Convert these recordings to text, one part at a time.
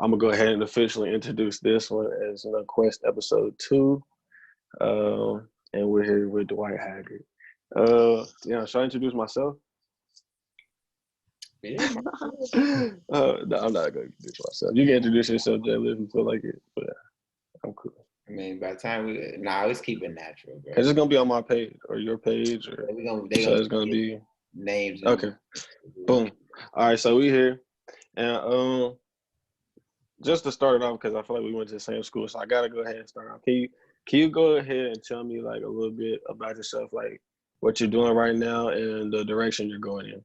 I'm gonna go ahead and officially introduce this one as Quest episode 2, and we're here with Dwight Haggard. Should I introduce myself? Yeah. No, I'm not gonna introduce myself. You can introduce yourself, Jalen, if you feel like it, but I'm cool. I mean, by the time let's keep it natural, bro. Is it gonna be on my page or your page, or it's gonna be names? Okay. Boom. All right, so we here, and just to start it off, because I feel like we went to the same school, so I gotta go ahead and start off. Can you go ahead and tell me like a little bit about yourself, like what you're doing right now and the direction you're going in?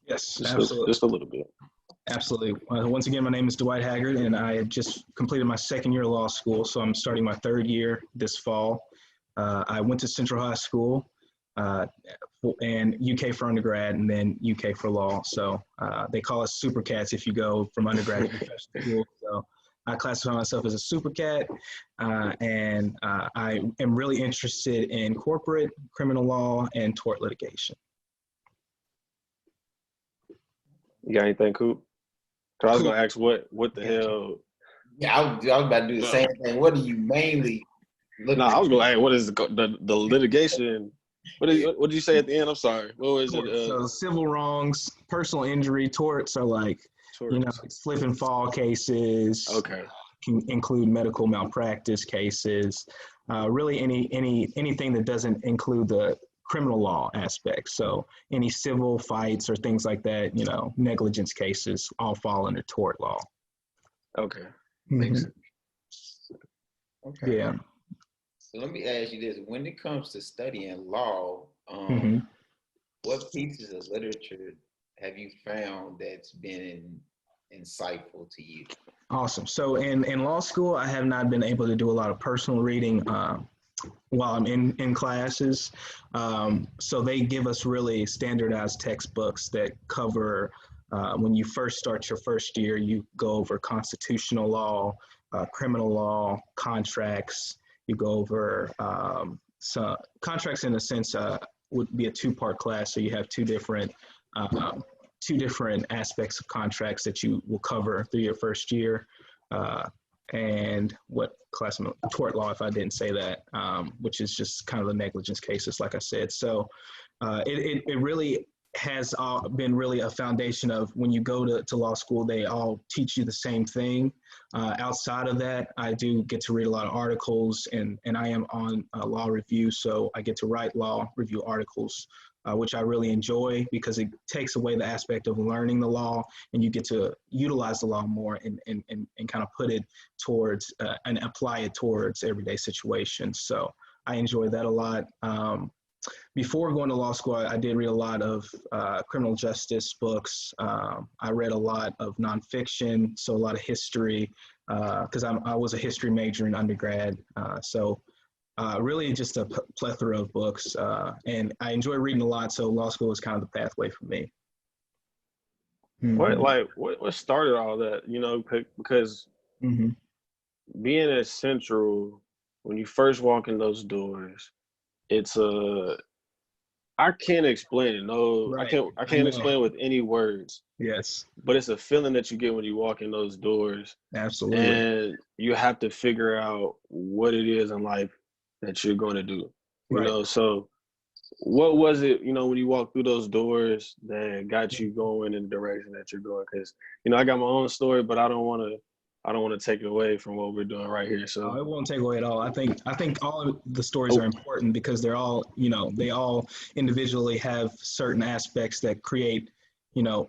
Yes, absolutely. Just a little bit. Absolutely. Once again, my name is Dwight Haggard, and I had just completed my second year of law school, so I'm starting my third year this fall. I went to Central High School, and UK for undergrad, and then UK for law. So they call us super cats if you go from undergrad to professional school. So I classify myself as a super cat, and I am really interested in corporate, criminal law, and tort litigation. You got anything, Coop? So I was gonna ask what the hell. Yeah, I was about to do the same thing. What do you mainly look at? I was gonna ask what is the litigation? What did you say at the end? I'm sorry. What was it? So civil wrongs, personal injury, torts are like slip and fall cases. Okay. Can include medical malpractice cases. Really anything that doesn't include the criminal law aspect. So any civil fights or things like that, negligence cases all fall under tort law. Okay. Mm-hmm. Okay. Yeah. So let me ask you this. When it comes to studying law, what pieces of literature have you found that's been insightful to you? Awesome. So in law school, I have not been able to do a lot of personal reading while I'm in classes. So they give us really standardized textbooks that cover, when you first start your first year, you go over constitutional law, criminal law, contracts. You go over some contracts in a sense would be a two-part class. So you have two different aspects of contracts that you will cover through your first year. And what class, tort law, if I didn't say that, which is just kind of the negligence cases, like I said. So it really has been really a foundation of when you go to law school, they all teach you the same thing. Outside of that, I do get to read a lot of articles, and I am on law review, so I get to write law review articles, which I really enjoy because it takes away the aspect of learning the law, and you get to utilize the law more and kind of put it towards and apply it towards everyday situations. So I enjoy that a lot. Before going to law school, I did read a lot of criminal justice books. I read a lot of nonfiction, so a lot of history, because I was a history major in undergrad. Really just a plethora of books, and I enjoy reading a lot, so law school was kind of the pathway for me. What started all that, because being at Central, when you first walk in those doors, it's I can't explain it. No, right. I can't explain it with any words. Yes. But it's a feeling that you get when you walk in those doors. Absolutely. And you have to figure out what it is in life that you're going to do. Right. So what was it, when you walk through those doors that got you going in the direction that you're going? Because, I got my own story, but I don't want to take it away from what we're doing right here. So it won't take away at all. I think all of the stories are important because they're all, they all individually have certain aspects that create,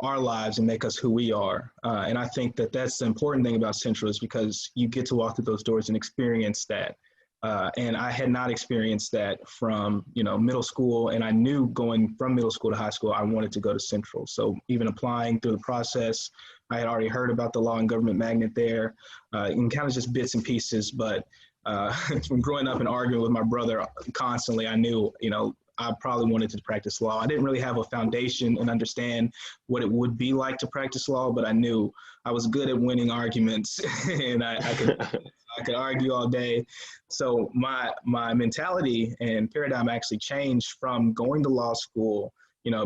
our lives and make us who we are. And I think that's the important thing about Central is because you get to walk through those doors and experience that. And I had not experienced that from, middle school. And I knew going from middle school to high school, I wanted to go to Central. So even applying through the process, I had already heard about the law and government magnet there, in kind of just bits and pieces. But from growing up and arguing with my brother constantly, I knew, I probably wanted to practice law. I didn't really have a foundation and understand what it would be like to practice law, but I knew I was good at winning arguments and I could argue all day. So my mentality and paradigm actually changed from going to law school,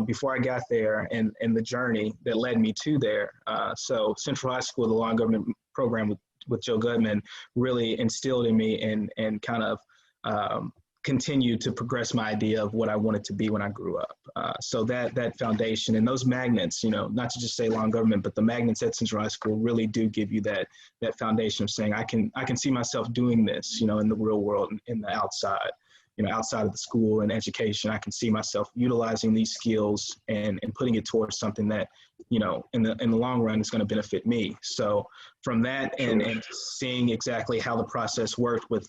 before I got there and the journey that led me to there. So Central High School, the law and government program with Joe Goodman really instilled in me and kind of continued to progress my idea of what I wanted to be when I grew up. So that foundation and those magnets, not to just say law and government, but the magnets at Central High School really do give you that foundation of saying, I can see myself doing this, in the real world, in the outside. Outside of the school and education, I can see myself utilizing these skills and putting it towards something that, in the long run is going to benefit me. So from that and seeing exactly how the process worked with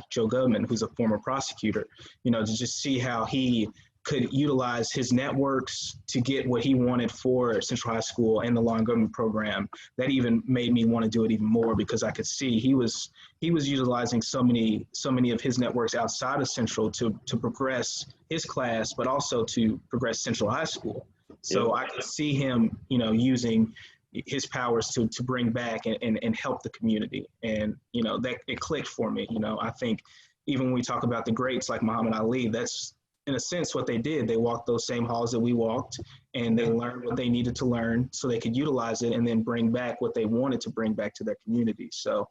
Joe Goodman, who's a former prosecutor, to just see how he could utilize his networks to get what he wanted for Central High School and the law and government program, that even made me want to do it even more, because I could see he was utilizing so many of his networks outside of Central to progress his class, but also to progress Central High School. So I could see him, using his powers to bring back and help the community. And, that it clicked for me. I think even when we talk about the greats like Muhammad Ali, that's, in a sense, what they did. They walked those same halls that we walked, and they learned what they needed to learn so they could utilize it and then bring back what they wanted to bring back to their community. So,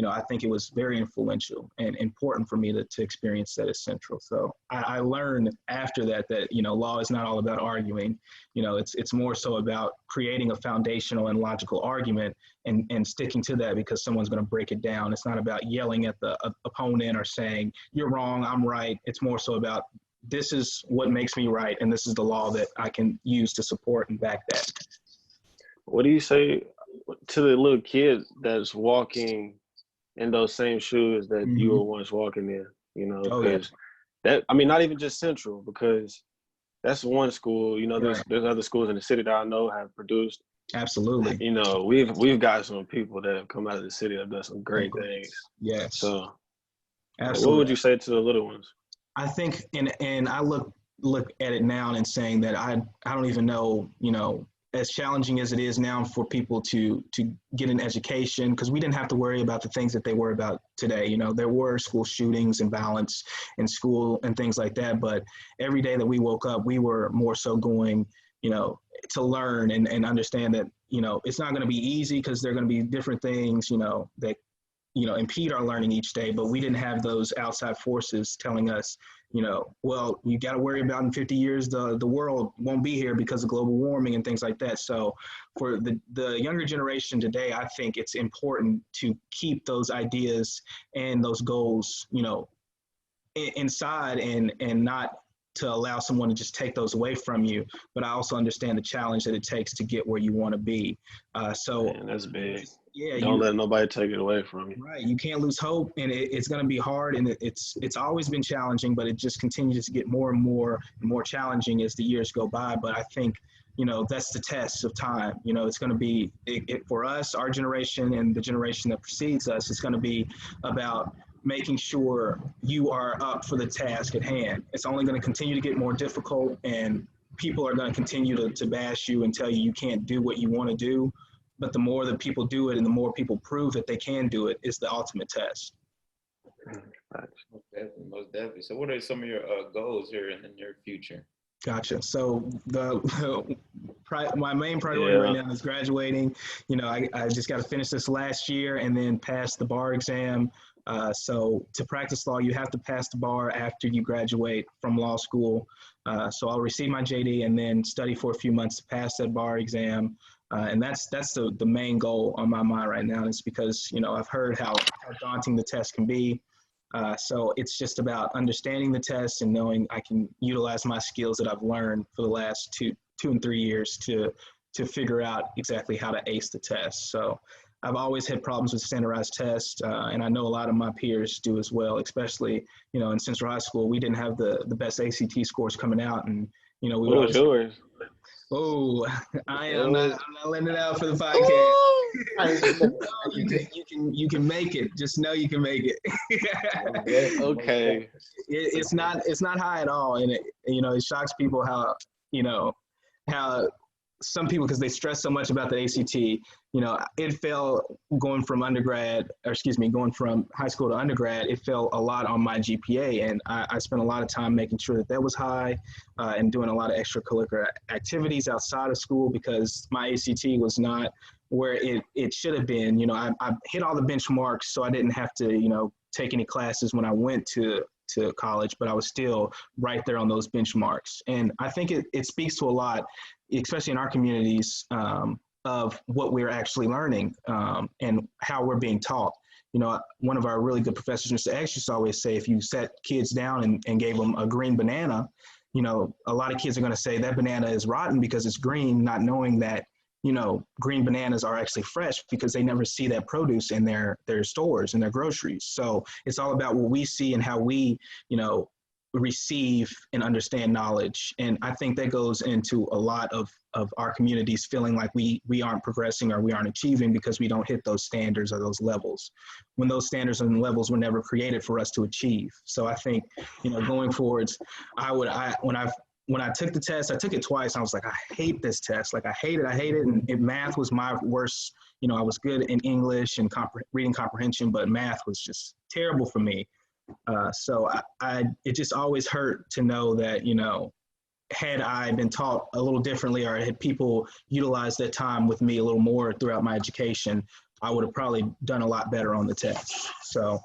I think it was very influential and important for me to experience that at Central. So I learned after that, law is not all about arguing. It's more so about creating a foundational and logical argument and sticking to that, because someone's going to break it down. It's not about yelling at the opponent or saying, you're wrong, I'm right. It's more so about, this is what makes me right, and this is the law that I can use to support and back that. What do you say to the little kid that's walking in those same shoes that you were once walking in? Because not even just Central, because that's one school. There's other schools in the city that I know have produced. Absolutely. We've got some people that have come out of the city that have done some great things. Yes. So, absolutely. What would you say to the little ones? I think, and I look at it now and saying that I don't even know, as challenging as it is now for people to get an education, because we didn't have to worry about the things that they worry about today. There were school shootings and violence in school and things like that, but every day that we woke up, we were more so going, to learn and understand that, it's not going to be easy, because there are going to be different things, that impede our learning each day, but we didn't have those outside forces telling us, well, you got to worry about in 50 years, the world won't be here because of global warming and things like that. So for the younger generation today, I think it's important to keep those ideas and those goals, inside and not to allow someone to just take those away from you. But I also understand the challenge that it takes to get where you want to be. Man, that's big. Yeah, don't let nobody take it away from you. Right, you can't lose hope, and it's going to be hard, and it's always been challenging, but it just continues to get more and more challenging as the years go by. But I think, that's the test of time. It's going to be for us, our generation, and the generation that precedes us. It's going to be about making sure you are up for the task at hand. It's only going to continue to get more difficult, and people are going to continue to bash you and tell you can't do what you want to do. But the more that people do it and the more people prove that they can do it is the ultimate test. Most definitely. So what are some of your goals here in the near future? Gotcha. So my main priority right now is graduating. I just got to finish this last year and then pass the bar exam. So to practice law, you have to pass the bar after you graduate from law school. So I'll receive my JD and then study for a few months to pass that bar exam. And that's the main goal on my mind right now. It's because, I've heard how daunting the test can be. So it's just about understanding the test and knowing I can utilize my skills that I've learned for the last two and 3 years to figure out exactly how to ace the test. So I've always had problems with standardized tests, and I know a lot of my peers do as well, especially, in Central High School. We didn't have the best ACT scores coming out, and, we would always... yours? Oh, I'm not letting it out for the podcast. You can make it. Just know you can make it. Okay. It's not high at all, and it shocks people how some people, because they stress so much about the ACT, it fell going from going from high school to undergrad, it fell a lot on my GPA. And I spent a lot of time making sure that was high and doing a lot of extracurricular activities outside of school because my ACT was not where it should have been. I hit all the benchmarks, so I didn't have to, take any classes when I went to college, but I was still right there on those benchmarks. And I think it speaks to a lot, especially in our communities, of what we're actually learning and how we're being taught. One of our really good professors, Mr. X, used to always say, if you set kids down and gave them a green banana, a lot of kids are going to say that banana is rotten because it's green, not knowing that, green bananas are actually fresh because they never see that produce in their stores and their groceries. So it's all about what we see and how we, receive and understand knowledge. And I think that goes into a lot of our communities feeling like we aren't progressing or we aren't achieving because we don't hit those standards or those levels, when those standards and levels were never created for us to achieve. So I think, going forwards, when I took the test, I took it twice. I was like, I hate this test. Like, I hate it. And math was my worst. I was good in English and reading comprehension, but math was just terrible for me. So it just always hurt to know that, had I been taught a little differently or had people utilized that time with me a little more throughout my education, I would have probably done a lot better on the test. So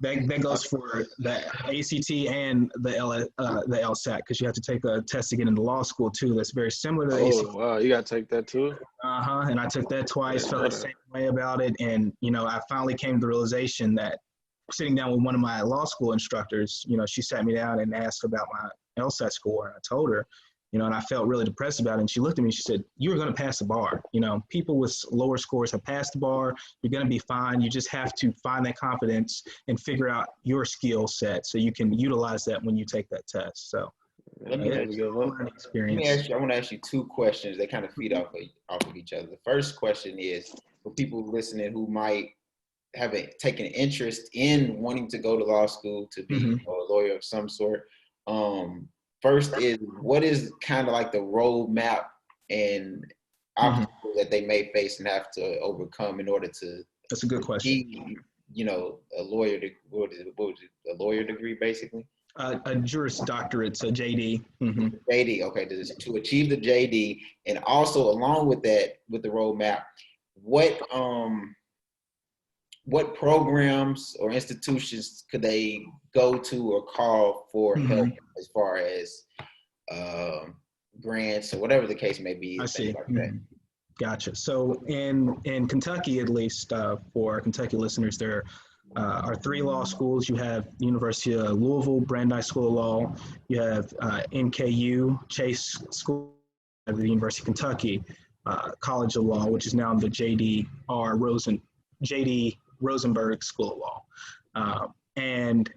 that goes for the ACT and the LSAT, because you have to take a test to get into law school too. That's very similar to the ACT. Oh, wow, you got to take that too? And I took that twice, felt the same way about it. And, I finally came to the realization that sitting down with one of my law school instructors, she sat me down and asked about my LSAT score. And I told her, and I felt really depressed about it. And she looked at me and she said, you're going to pass the bar. People with lower scores have passed the bar. You're going to be fine. You just have to find that confidence and figure out your skill set so you can utilize that when you take that test. So I want to ask you two questions that kind of feed off of each other. The first question is for people listening who might have taken an interest in wanting to go to law school to be a lawyer of some sort. First is, what is kind of like the roadmap and obstacles that they may face and have to overcome in order to? That's a good question. Be, a lawyer. What was it? A lawyer degree, basically. A Juris Doctorate, so JD. JD, okay. To achieve the JD, and also along with that, with the roadmap, what programs or institutions could they go to or call for help as far as grants or whatever the case may be? I see. Like that. Gotcha. So in Kentucky, at least for our Kentucky listeners, there are 3 law schools. You have the University of Louisville, Brandeis School of Law. You have NKU, Chase School at the University of Kentucky, College of Law, which is now the J.D. Rosenberg School of Law. And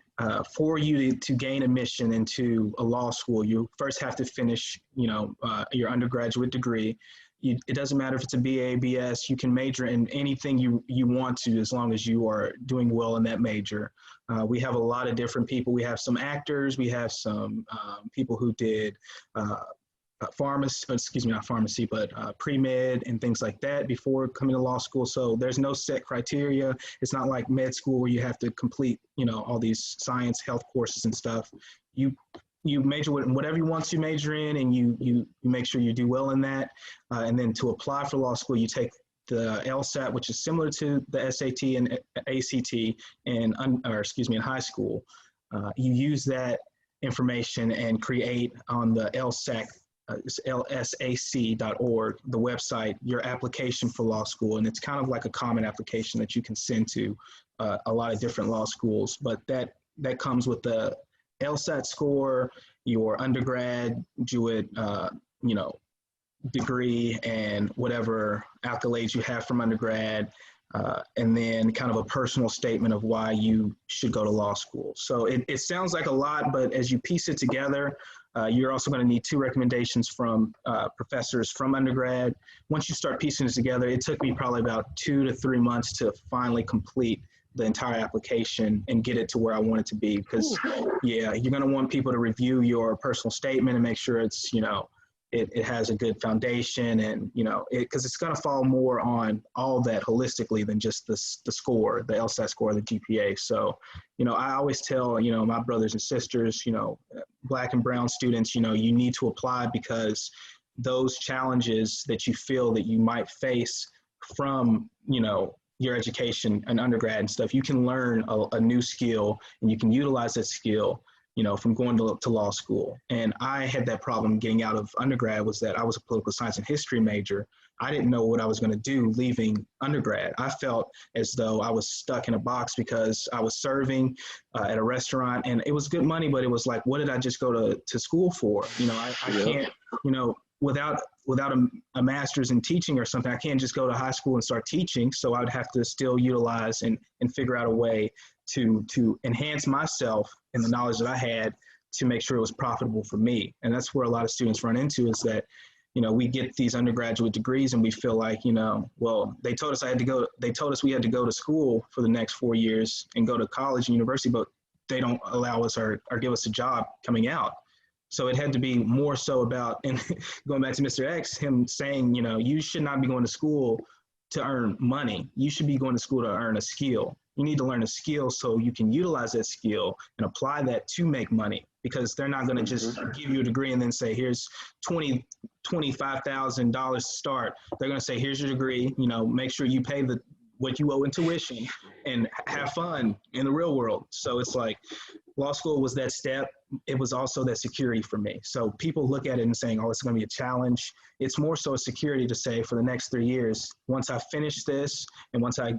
for you to gain admission into a law school, you first have to finish, your undergraduate degree. It doesn't matter if it's a BA, BS, you can major in anything you want to, as long as you are doing well in that major. We have a lot of different people. We have some actors, we have some people who did pre-med and things like that before coming to law school. So there's no set criteria. It's not like med school where you have to complete, all these science, health courses and stuff. You major in whatever you want to major in, and you make sure you do well in that. And then to apply for law school, you take the LSAT, which is similar to the SAT and ACT in high school. You use that information and create on the LSAC, it's lsac.org, the website, your application for law school. And it's kind of like a common application that you can send to a lot of different law schools. But that comes with the LSAT score, your undergraduate, degree, and whatever accolades you have from undergrad, and then kind of a personal statement of why you should go to law school. So it sounds like a lot, but as you piece it together, you're also going to need 2 recommendations from professors from undergrad. Once you start piecing it together, it took me probably about 2 to 3 months to finally complete the entire application and get it to where I want it to be. Because you're going to want people to review your personal statement and make sure it's, it has a good foundation, and because it's going to fall more on all that holistically than just the score, the LSAT score, the GPA. So I always tell my brothers and sisters, Black and brown students, you need to apply, because those challenges that you feel that you might face from your education and undergrad and stuff, you can learn a new skill, and you can utilize that skill from going to law school. And I had that problem getting out of undergrad, was that I was a political science and history major. I didn't know what I was going to do leaving undergrad. I felt as though I was stuck in a box, because I was serving at a restaurant, and it was good money, but it was like, what did I just go to school for? I can't, without a master's in teaching or something, I can't just go to high school and start teaching. So I would have to still utilize and figure out a way to enhance myself and the knowledge that I had to make sure it was profitable for me. And that's where a lot of students run into, is that, we get these undergraduate degrees and we feel like, well, they told us we had to go to school for the next 4 years and go to college and university, but they don't allow us or give us a job coming out. So it had to be more so about, and going back to Mr. X, him saying, you should not be going to school to earn money. You should be going to school to earn a skill. You need to learn a skill so you can utilize that skill and apply that to make money, because they're not going to just give you a degree and then say, here's $25,000 to start. They're going to say, here's your degree, make sure you pay what you owe in tuition and have fun in the real world. So it's like, law school was that step. It was also that security for me. So people look at it and saying, oh, it's going to be a challenge. It's more so a security to say, for the next 3 years, once I finish this and once I've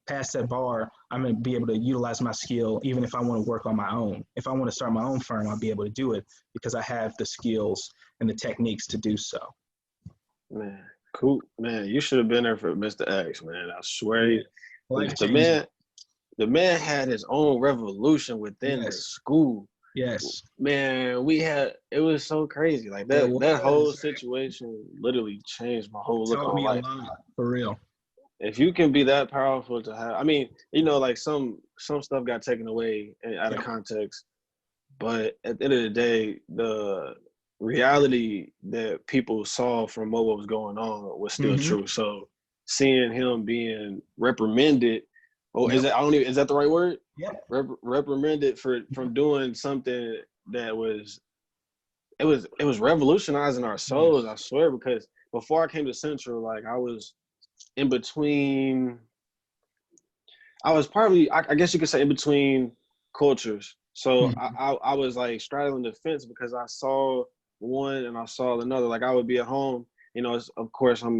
passed that bar, I'm going to be able to utilize my skill, even if I want to work on my own. If I want to start my own firm, I'll be able to do it, because I have the skills and the techniques to do so. Man, cool. Man, you should have been there for Mr. X, man. I swear. The man had his own revolution within the school. Yes. Man, it was so crazy. Like that whole situation literally changed my whole look on life. For real. If you can be that powerful to have, I mean, like some stuff got taken away out of context, but at the end of the day, the reality that people saw from what was going on was still true. So seeing him being reprimanded, is that the right word? Yeah. Reprimanded from doing something that was revolutionizing our souls, I swear, because before I came to Central, like I was in between, I guess you could say in between cultures. So I was like straddling the fence, because I saw one and I saw another. Like I would be at home, of course I'm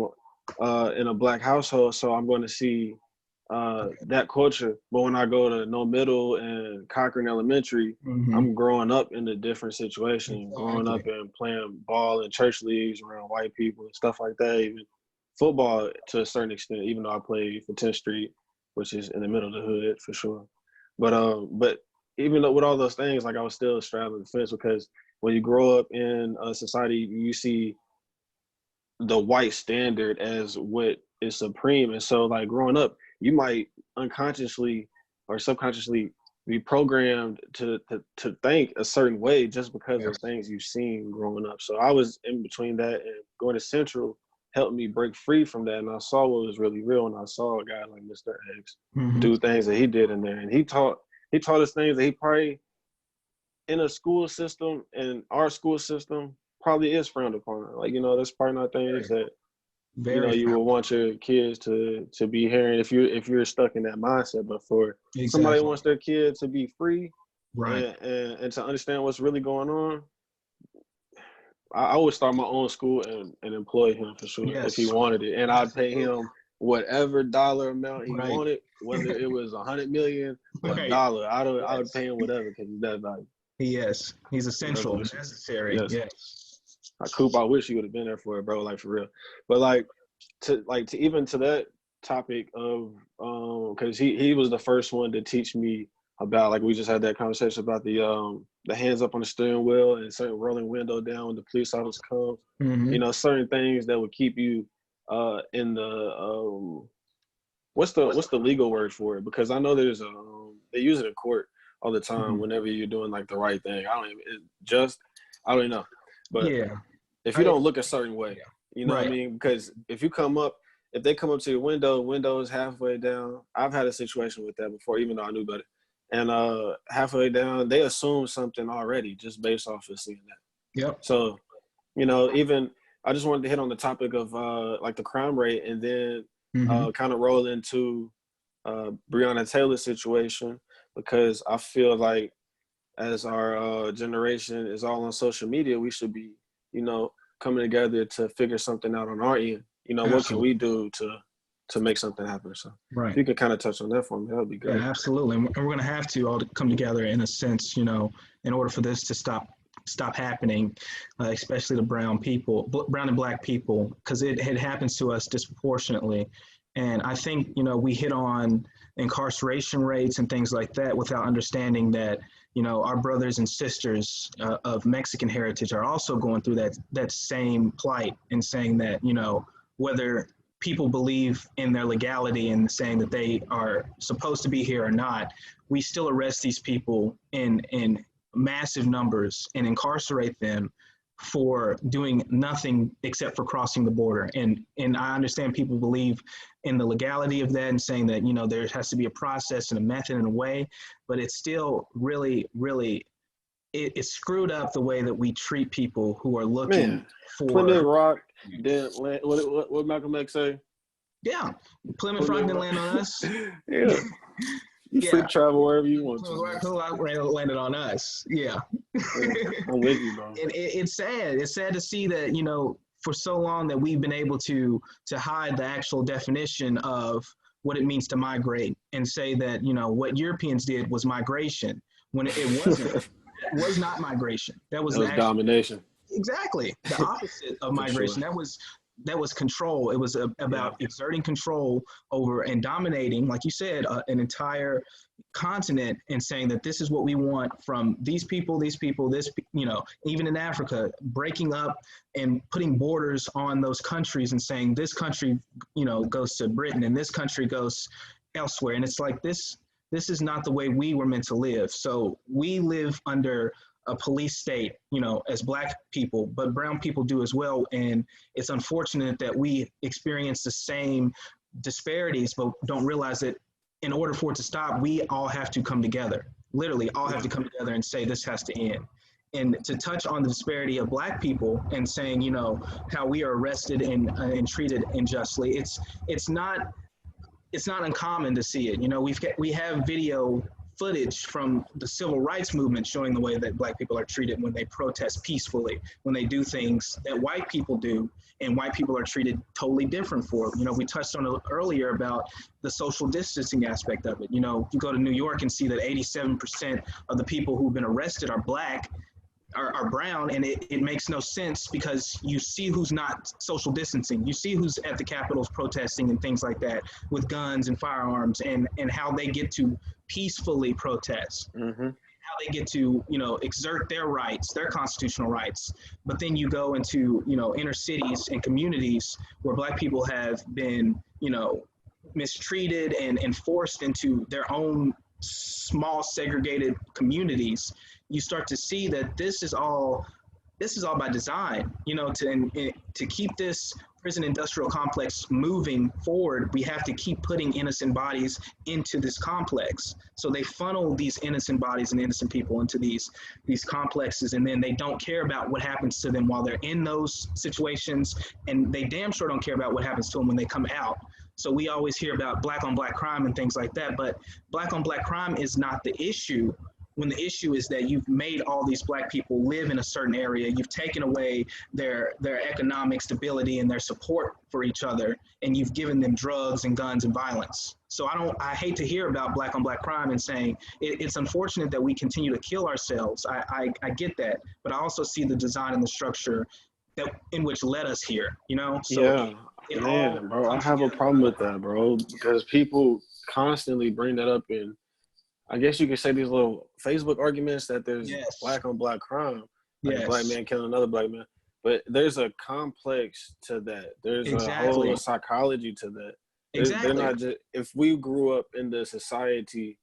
in a Black household, so I'm going to see that culture. But when I go to No Middle and Cochran Elementary, I'm growing up in a different situation, growing up and playing ball in church leagues around white people and stuff like that, even football to a certain extent, even though I played for 10th Street, which is in the middle of the hood for sure. But even though with all those things, like I was still straddling the fence, because when you grow up in a society, you see the white standard as what is supreme. And so like growing up, you might unconsciously or subconsciously be programmed to think a certain way just because of things you've seen growing up. So I was in between that, and going to Central helped me break free from that. And I saw what was really real, and I saw a guy like Mr. X do things that he did in there. And he taught us things that he probably in a school system, and our school system probably is frowned upon. Like, that's probably not things that you would want your kids to be hearing if you're stuck in that mindset. But for somebody who wants their kid to be free, and to understand what's really going on, I would start my own school and employ him for sure if he wanted it, and I'd pay him whatever dollar amount he wanted, whether it was $100 million or a dollar. I would pay him whatever, because he's that valuable. Yes, he's essential, necessary. Yes. Coop, I wish you would have been there for it, bro. Like for real. But to even to that topic of because he was the first one to teach me about, like we just had that conversation about the hands up on the steering wheel and certain rolling window down when the police officer comes. Certain things that would keep you in the what's the legal word for it? Because I know there's they use it in court all the time whenever you're doing like the right thing. I don't even know. But if you don't look a certain way, you know what I mean? Because if they come up to your window is halfway down. I've had a situation with that before, even though I knew better. And halfway down, they assume something already just based off of seeing that. Yep. So, you know, even I just wanted to hit on the topic of like the crime rate, and then kind of roll into Breonna Taylor's situation, because I feel like as our generation is all on social media, we should be, you know, coming together to figure something out on our end. You know, what can we do to make something happen? So if you could kind of touch on that for me, that would be great. Yeah, absolutely. And we're going to have to all come together in a sense, you know, in order for this to stop happening, especially to brown and black people, because it happens to us disproportionately. And I think, you know, we hit on incarceration rates and things like that without understanding that, you know, our brothers and sisters of Mexican heritage are also going through that same plight, and saying that, you know, whether people believe in their legality and saying that they are supposed to be here or not, we still arrest these people in massive numbers and incarcerate them for doing nothing except for crossing the border. And I understand people believe in the legality of that and saying that, you know, there has to be a process and a method and a way, but it's still really, really, it's screwed up the way that we treat people who are looking for. Plymouth Rock didn't land. What Malcolm X say? Yeah, Plymouth Rock didn't land on us. Yeah. You free to travel wherever you want to. Landed on us. Yeah. I'm with you, bro. And it's sad. It's sad to see that, you know, for so long that we've been able to hide the actual definition of what it means to migrate, and say that, you know, what Europeans did was migration, when it wasn't. It was not migration. That was domination. Exactly. The opposite of migration. Sure. That was control. It was about exerting control over and dominating, like you said, an entire continent, and saying that this is what we want from these people, this, you know, even in Africa, breaking up and putting borders on those countries and saying this country, you know, goes to Britain and this country goes elsewhere. And it's like, this is not the way we were meant to live. So we live under a police state, you know, as Black people, but brown people do as well. And it's unfortunate that we experience the same disparities, but don't realize that in order for it to stop, we all have to come together, literally all have to come together and say this has to end. And to touch on the disparity of Black people and saying, you know, how we are arrested and treated unjustly, it's not uncommon to see it. You know, we have video footage from the civil rights movement showing the way that Black people are treated when they protest peacefully, when they do things that white people do, and white people are treated totally different for. You know, we touched on it earlier about the social distancing aspect of it. You know, you go to New York and see that 87% of the people who've been arrested are Black, are brown, and it makes no sense, because you see who's not social distancing. You see who's at the Capitals protesting and things like that with guns and firearms, and how they get to peacefully protest, how they get to, you know, exert their rights, their constitutional rights. But then you go into, you know, inner cities and communities where Black people have been, you know, mistreated and forced into their own small segregated communities. You start to see that this is all by design, you know, to keep this prison industrial complex moving forward. We have to keep putting innocent bodies into this complex. So they funnel these innocent bodies and innocent people into these complexes, and then they don't care about what happens to them while they're in those situations, and they damn sure don't care about what happens to them when they come out. So we always hear about Black on Black crime and things like that, but Black on Black crime is not the issue, when the issue is that you've made all these Black people live in a certain area, you've taken away their economic stability and their support for each other, and you've given them drugs and guns and violence. So I hate to hear about Black on Black crime and saying it's unfortunate that we continue to kill ourselves. I get that, but I also see the design and the structure in which led us here, you know? So bro, I have a problem with that, bro, because people constantly bring that up in, I guess you could say, these little Facebook arguments that there's Black on Black crime, like a Black man killing another Black man. But there's a complex to that. There's a whole psychology to that. They're not just, if we grew up in the society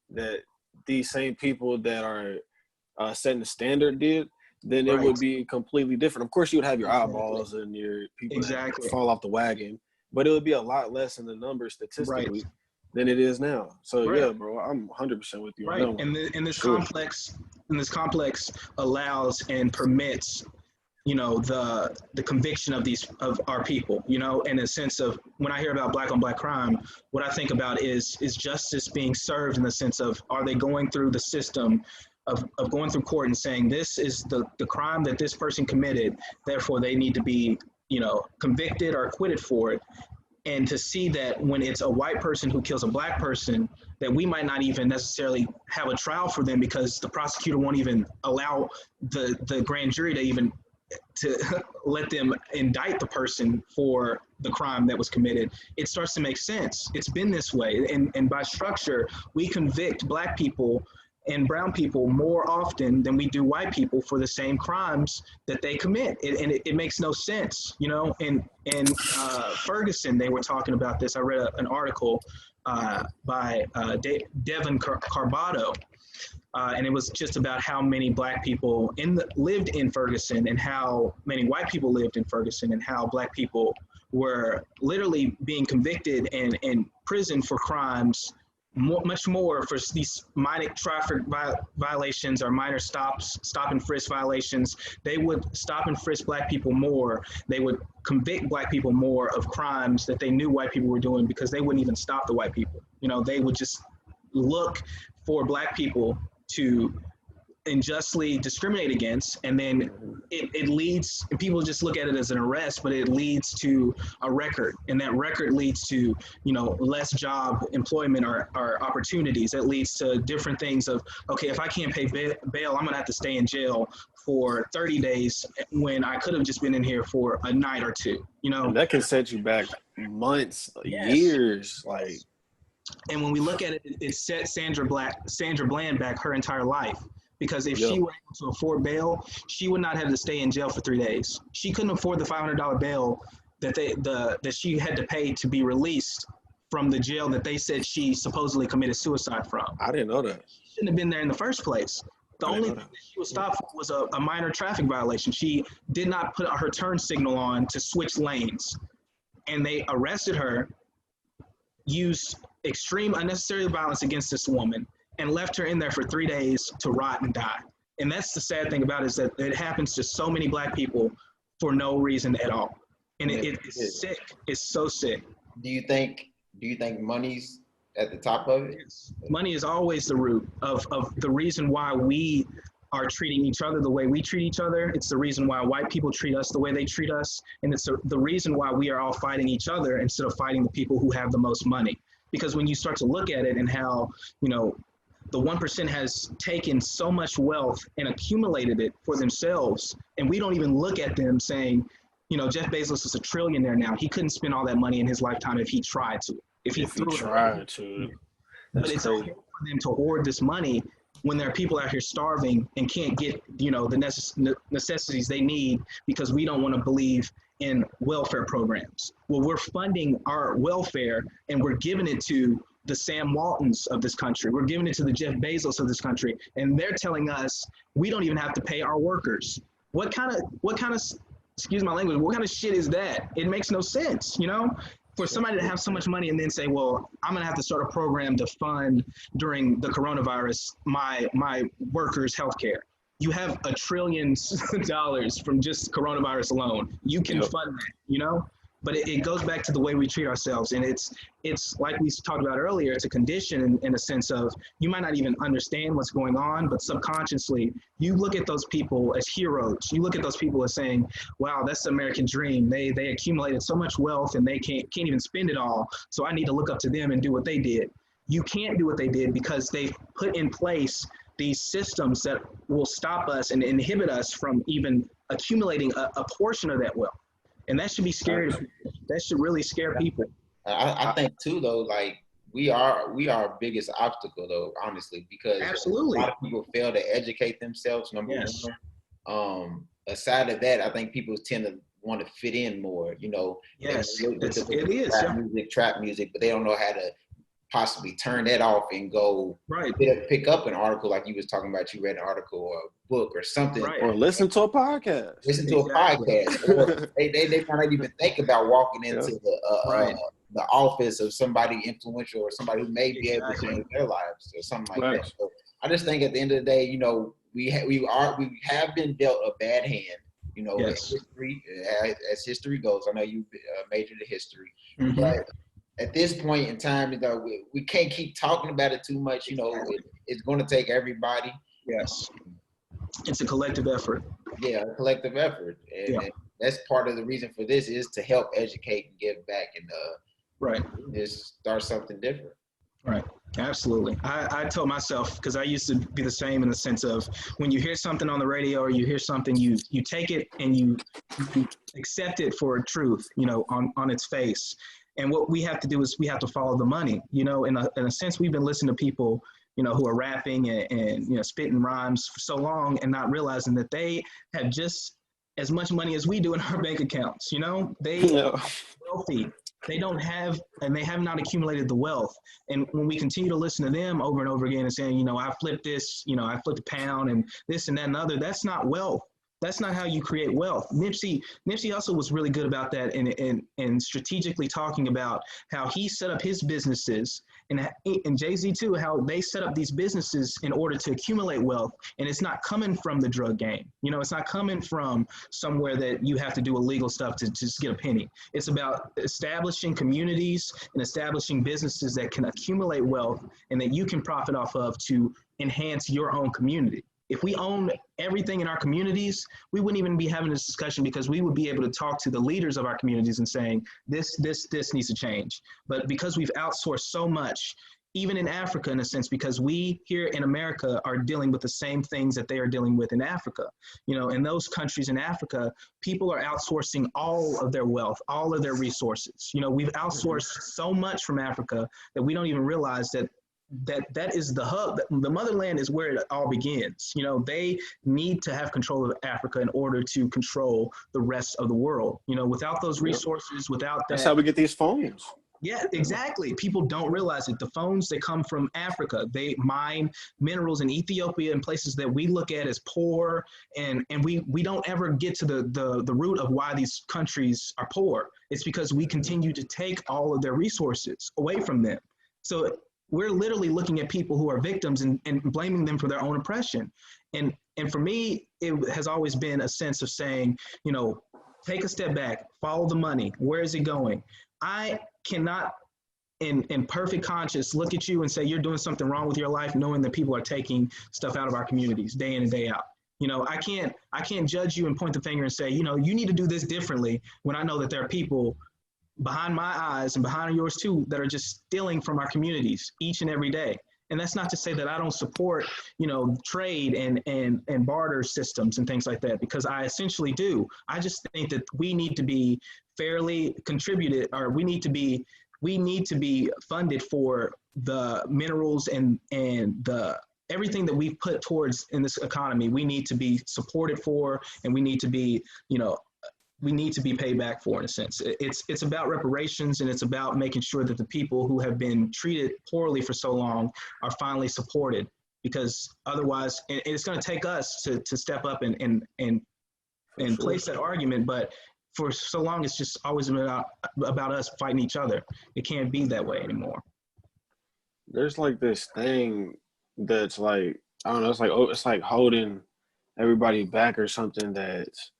that these same people that are setting the standard did, then it would be completely different. Of course, you would have your eyeballs and your people that fall off the wagon, but it would be a lot less in the numbers statistically than it is now. So yeah, bro, I'm 100% with you. Right, and this complex allows and permits, you know, the conviction of our people, you know, in a sense of when I hear about black on black crime, what I think about is justice being served in the sense of, are they going through the system of going through court and saying this is the crime that this person committed, therefore they need to be, you know, convicted or acquitted for it. And to see that when it's a white person who kills a black person, that we might not even necessarily have a trial for them because the prosecutor won't even allow the grand jury to let them indict the person for the crime that was committed, it starts to make sense. It's been this way. And by structure, we convict black people and brown people more often than we do white people for the same crimes that they commit. It makes no sense, you know. In Ferguson, they were talking about this. I read an article by Devin Carbato, and it was just about how many black people lived in Ferguson and how many white people lived in Ferguson and how black people were literally being convicted and in prison for crimes much more for these minor traffic violations or minor stop and frisk violations. They would stop and frisk black people more. They would convict black people more of crimes that they knew white people were doing because they wouldn't even stop the white people. You know, they would just look for black people to unjustly discriminate against, and then it leads, people just look at it as an arrest, but it leads to a record, and that record leads to, you know, less job employment or opportunities. It leads to different things of, okay, if I can't pay bail, I'm gonna have to stay in jail for 30 days when I could have just been in here for a night or two, you know. And that can set you back months, years, like. And when we look at it, it set Sandra Bland back her entire life. Because if she were able to afford bail, she would not have to stay in jail for 3 days. She couldn't afford the $500 bail that she had to pay to be released from the jail that they said she supposedly committed suicide from. I didn't know that. She shouldn't have been there in the first place. The only thing that she was stopped for was a minor traffic violation. She did not put her turn signal on to switch lanes. And they arrested her, used extreme unnecessary violence against this woman, and left her in there for 3 days to rot and die. And that's the sad thing about it, is that it happens to so many black people for no reason at all. And it's sick. It's so sick. Do you think money's at the top of it? Money is always the root of the reason why we are treating each other the way we treat each other. It's the reason why white people treat us the way they treat us. And it's the reason why we are all fighting each other instead of fighting the people who have the most money. Because when you start to look at it and how, you know, the 1% has taken so much wealth and accumulated it for themselves, and we don't even look at them saying, you know, Jeff Bezos is a trillionaire now. He couldn't spend all that money in his lifetime if he tried to. If he tried to. But it's okay for them to hoard this money when there are people out here starving and can't get, you know, the necessities they need because we don't want to believe in welfare programs. Well, we're funding our welfare and we're giving it to the Sam Waltons of this country. We're giving it to the Jeff Bezos of this country. And they're telling us we don't even have to pay our workers. What kind of, excuse my language, what kind of shit is that? It makes no sense, you know? For somebody to have so much money and then say, well, I'm gonna have to start a program to fund during the coronavirus, my workers' healthcare. You have $1 trillion from just coronavirus alone. You can fund that, you know? But it goes back to the way we treat ourselves. And it's like we talked about earlier, it's a condition in a sense of you might not even understand what's going on, but subconsciously you look at those people as heroes. You look at those people as saying, wow, that's the American dream. They accumulated so much wealth and they can't even spend it all. So I need to look up to them and do what they did. You can't do what they did because they've put in place these systems that will stop us and inhibit us from even accumulating a portion of that wealth. And that should be scary. That should really scare people. I think too, though, like we are our biggest obstacle, though, honestly, because absolutely a lot of people fail to educate themselves. Number one. Aside of that, I think people tend to want to fit in more. You know, yes, it is trap music, but they don't know how to possibly turn that off and go pick up an article like you was talking about. You read an article or a book or something, or listen to a podcast. Listen to a podcast, or they might not even think about walking into the office of somebody influential or somebody who may be able to change their lives or something like that. So I just think at the end of the day, you know, we have been dealt a bad hand. You know, history, as history goes. I know you majored in history, but at this point in time, you know, we can't keep talking about it too much. You know, it's going to take everybody. Yes, it's a collective effort. Yeah, a collective effort, and that's part of the reason for this is to help educate and give back and just start something different. Right. Absolutely. I told myself, because I used to be the same in the sense of when you hear something on the radio or you hear something, you take it and you accept it for truth, you know, on its face. And what we have to do is we have to follow the money. You know, in a sense, we've been listening to people, you know, who are rapping and you know, spitting rhymes for so long and not realizing that they have just as much money as we do in our bank accounts. You know, they are wealthy. They don't have, and they have not accumulated the wealth. And when we continue to listen to them over and over again and saying, you know, I flipped this, you know, I flipped a pound and this and that and other, that's not wealth. That's not how you create wealth. Nipsey Hussle was really good about that and strategically talking about how he set up his businesses and Jay-Z too, how they set up these businesses in order to accumulate wealth. And it's not coming from the drug game. You know, it's not coming from somewhere that you have to do illegal stuff to just get a penny. It's about establishing communities and establishing businesses that can accumulate wealth and that you can profit off of to enhance your own community. If we own everything in our communities, we wouldn't even be having this discussion because we would be able to talk to the leaders of our communities and saying, this needs to change. But because we've outsourced so much, even in Africa, in a sense, because we here in America are dealing with the same things that they are dealing with in Africa. You know, in those countries in Africa, people are outsourcing all of their wealth, all of their resources. You know, we've outsourced so much from Africa that we don't even realize that is the hub. The motherland is where it all begins. You know, they need to have control of Africa in order to control the rest of the world. You know, without those resources, without that. That's how we get these phones. Yeah, exactly. People don't realize it. The phones, they come from Africa. They mine minerals in Ethiopia and places that we look at as poor. And we don't ever get to the root of why these countries are poor. It's because we continue to take all of their resources away from them. So we're literally looking at people who are victims and blaming them for their own oppression. And for me, it has always been a sense of saying, you know, take a step back, follow the money. Where is it going? I cannot, in perfect conscience, look at you and say you're doing something wrong with your life, knowing that people are taking stuff out of our communities day in and day out. You know, I can't judge you and point the finger and say, you know, you need to do this differently when I know that there are people behind my eyes and behind yours too that are just stealing from our communities each and every day. And that's not to say that I don't support, you know, trade and barter systems and things like that, because I essentially do. I just think that we need to be fairly contributed, or we need to be funded for the minerals and the everything that we've put towards in this economy. We need to be supported for, and we need to be, you know, we need to be paid back for, in a sense. It's about reparations, and it's about making sure that the people who have been treated poorly for so long are finally supported, because otherwise, and it's going to take us to step up and place that argument. But for so long, it's just always about us fighting each other. It can't be that way anymore. There's like this thing that's like, I don't know, it's like holding everybody back or something that's,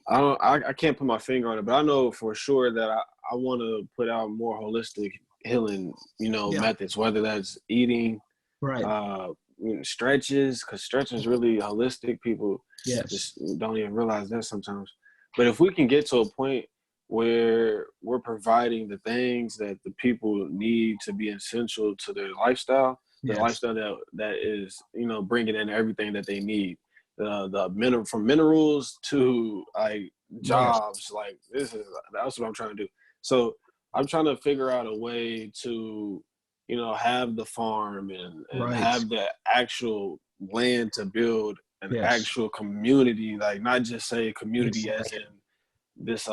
I can't put my finger on it, but I know for sure that I want to put out more holistic healing, you know, methods, whether that's eating, stretches, because stretching is really holistic. People just don't even realize that sometimes. But if we can get to a point where we're providing the things that the people need to be essential to their lifestyle, the lifestyle that is, you know, bringing in everything that they need. From minerals to like jobs, like that's what I'm trying to do. So I'm trying to figure out a way to, you know, have the farm and have the actual land to build an actual community, like not just say community as in this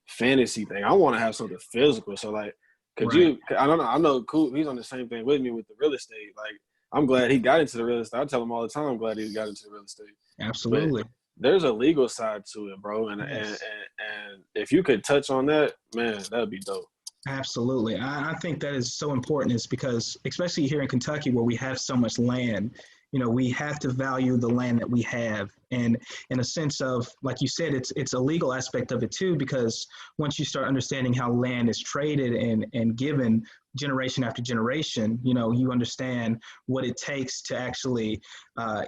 fantasy thing. I want to have something physical. So like Could Right. you? I don't know. I know. Cool. He's on the same thing with me with the real estate. Like, I'm glad he got into the real estate. I tell him all the time, I'm glad he got into the real estate. Absolutely. But there's a legal side to it, bro. And if you could touch on that, man, that'd be dope. Absolutely. I think that is so important is because, especially here in Kentucky where we have so much land, you know, we have to value the land that we have. And in a sense of, like you said, it's a legal aspect of it too, because once you start understanding how land is traded and given generation after generation, you know, you understand what it takes to actually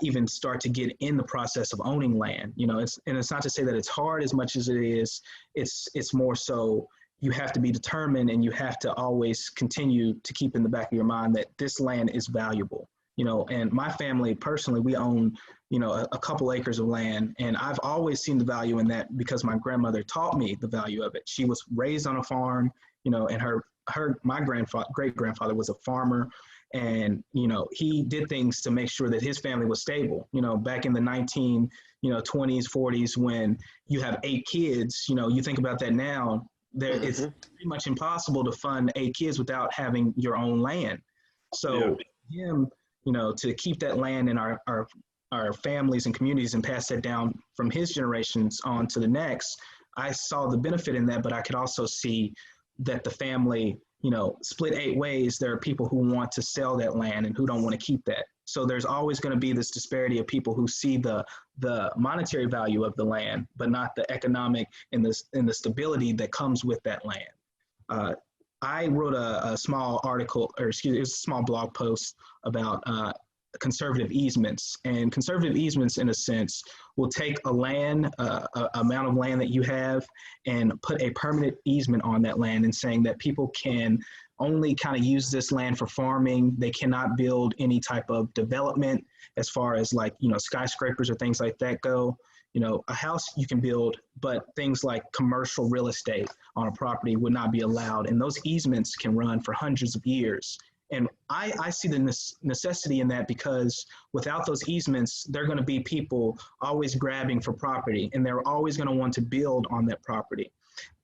even start to get in the process of owning land. You know, it's not to say that it's hard as much as it is. It's more so you have to be determined, and you have to always continue to keep in the back of your mind that this land is valuable. You know, and my family personally, we own, you know, a couple acres of land, and I've always seen the value in that because my grandmother taught me the value of it. She was raised on a farm, you know, and my great grandfather was a farmer, and, you know, he did things to make sure that his family was stable. You know, back in the 20s, 40s, when you have 8 kids, you know, you think about that now, it's pretty much impossible to fund 8 kids without having your own land. So him, you know, to keep that land in our families and communities and pass that down from his generations on to the next, I saw the benefit in that, but I could also see that the family, you know, split 8 ways. There are people who want to sell that land and who don't want to keep that. So there's always going to be this disparity of people who see the monetary value of the land, but not the economic and the stability that comes with that land. I wrote a small article, or excuse me, it was a small blog post about conservative easements. And conservative easements, in a sense, will take a land, amount of land that you have, and put a permanent easement on that land, and saying that people can only kind of use this land for farming. They cannot build any type of development as far as, like, you know, skyscrapers or things like that go. You know, a house you can build, but things like commercial real estate on a property would not be allowed. And those easements can run for hundreds of years. And I see the necessity in that, because without those easements, there are going to be people always grabbing for property, and they're always going to want to build on that property.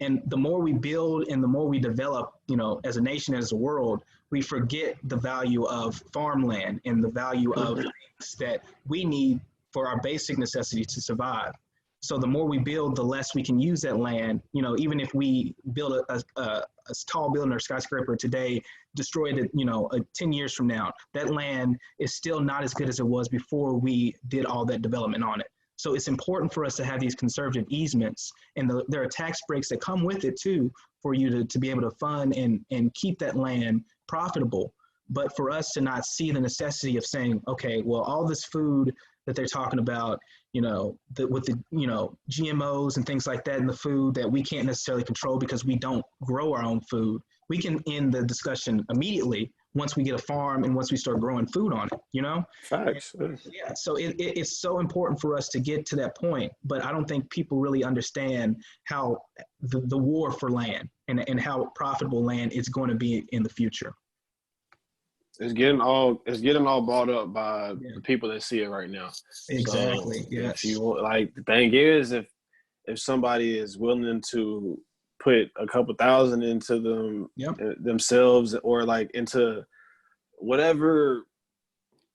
And the more we build and the more we develop, you know, as a nation, as a world, we forget the value of farmland and the value of things that we need for our basic necessities to survive. So the more we build, the less we can use that land. You know, even if we build a tall building or skyscraper today, destroyed it, you know, 10 years from now, that land is still not as good as it was before we did all that development on it. So it's important for us to have these conservative easements, and there are tax breaks that come with it too, for you to be able to fund and keep that land profitable. But for us to not see the necessity of saying, okay, well, all this food that they're talking about, you know, with the, you know, GMOs and things like that in the food that we can't necessarily control because we don't grow our own food. We can end the discussion immediately once we get a farm and once we start growing food on it, you know? Facts. Yeah, so it's so important for us to get to that point, but I don't think people really understand how the war for land and how profitable land is going to be in the future. It's getting all bought up by the people that see it right now. Exactly. So yes. If you, like, the thing is, if somebody is willing to put a couple thousand into themselves, or like into whatever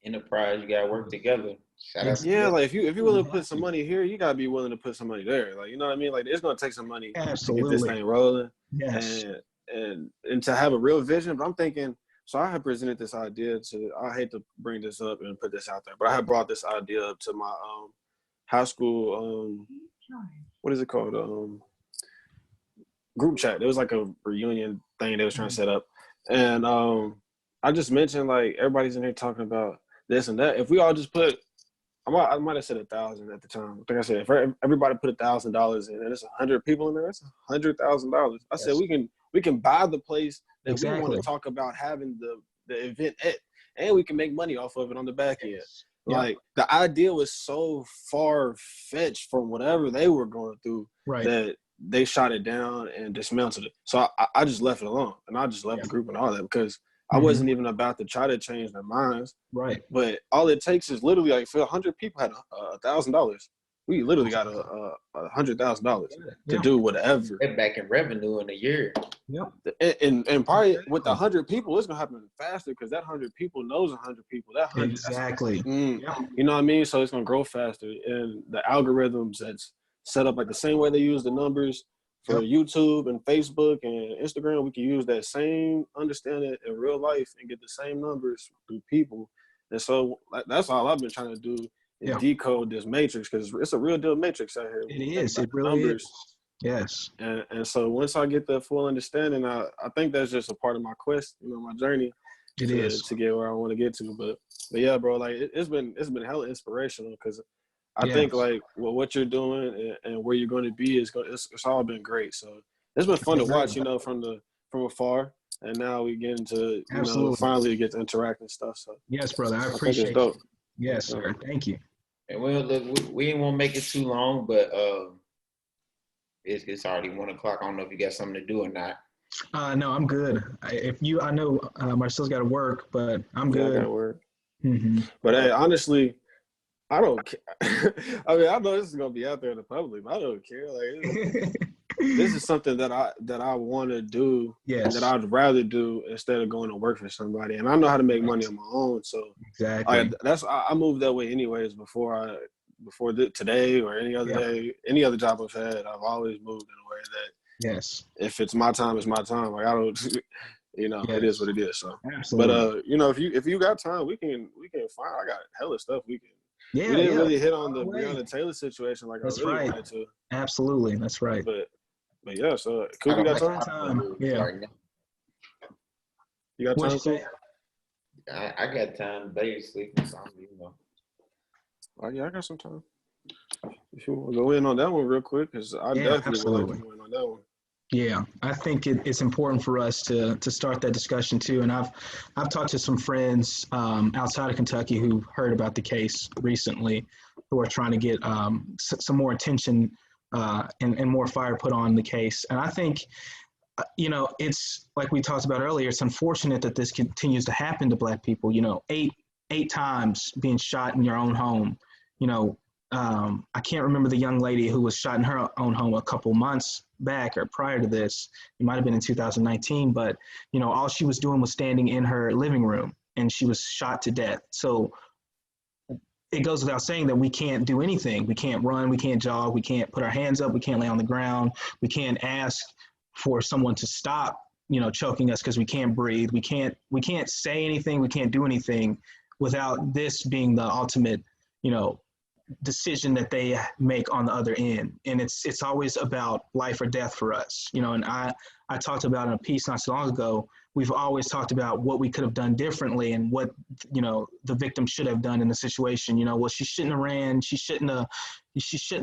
enterprise, you gotta work together. Like if you're willing to put some money here, you gotta be willing to put some money there. Like, you know what I mean? Like, it's gonna take some money to get this thing rolling. Yes. And to have a real vision. But I'm thinking, so I had presented this idea to, I hate to bring this up and put this out there, but I had brought this idea up to my high school, what is it called? Group chat. It was like a reunion thing they was trying to set up. And I just mentioned, like, everybody's in here talking about this and that. If we all just put, I might have said 1,000 at the time. I think I said, if everybody put $1,000 in, and it's 100 people in there, that's $100,000. I said, we can buy the place that we want to talk about having the event at, and we can make money off of it on the back end. Like, the idea was so far-fetched from whatever they were going through that they shot it down and dismantled it. So I just left it alone, and I just left the group and all that, because I wasn't even about to try to change their minds. Right. But all it takes is literally, like, for 100 people had $1,000. we literally got $100,000 to do whatever. They're back in revenue in a year. Yep. And probably with 100 people, it's gonna happen faster because that 100 people knows 100 people. That 100, exactly. You know what I mean? So it's gonna grow faster, and the algorithms that's set up like the same way they use the numbers for YouTube and Facebook and Instagram, we can use that same understanding in real life and get the same numbers through people. And so that's all I've been trying to do is decode this matrix, because it's a real deal matrix out here. It is. It really is. Yes. And so once I get the full understanding, I think that's just a part of my quest, my journey. It is to get where I want to get to. But yeah, bro, like it's been hella inspirational, because I think like what you're doing and where you're going to be it's all been great. So it's been fun to watch, from afar. And now we get into finally get to interact and stuff. So yes, brother, I appreciate it. Yes, sir. Thank you. And well, look, we didn't want to make it too long, but it's already 1 o'clock. I don't know if you got something to do or not. No, I'm good. I know Marcel's got to work, but I'm good. I got to work. Mm-hmm. But hey, honestly, I don't care. I mean, I know this is gonna be out there in the public, but I don't care. Like, this is something that I want to do, and that I'd rather do instead of going to work for somebody. And I know how to make money on my own, so exactly. I moved that way anyways. Before today or any other day, any other job I've had, I've always moved in a way that if it's my time, it's my time. Like I don't, it is what it is. So, absolutely. But if you got time, we can find. I got hella stuff we can. We didn't really hit on the Breonna Taylor situation like I really wanted to. Absolutely, that's right. But yeah, so cool. You got time? Yeah. You got time? Cool? I got time. Baby sleeping, Oh yeah, I got some time. If you want to go in on that one real quick, because I definitely would like to go in on that one. Yeah, I think it's important for us to start that discussion too. And I've talked to some friends outside of Kentucky who heard about the case recently, who are trying to get some more attention and more fire put on the case. And I think, it's like we talked about earlier. It's unfortunate that this continues to happen to Black people. 8 times being shot in your own home. I can't remember the young lady who was shot in her own home a couple months back or prior to this. It might have been in 2019, but all she was doing was standing in her living room and she was shot to death. So it goes without saying that we can't do anything. We can't run, we can't jog, we can't put our hands up, we can't lay on the ground, we can't ask for someone to stop, choking us because we can't breathe. We can't say anything, we can't do anything without this being the ultimate, decision that they make on the other end. And it's always about life or death for us, and I talked about in a piece not so long ago, we've always talked about what we could have done differently and what, the victim should have done in the situation. Well, she shouldn't have ran. She shouldn't have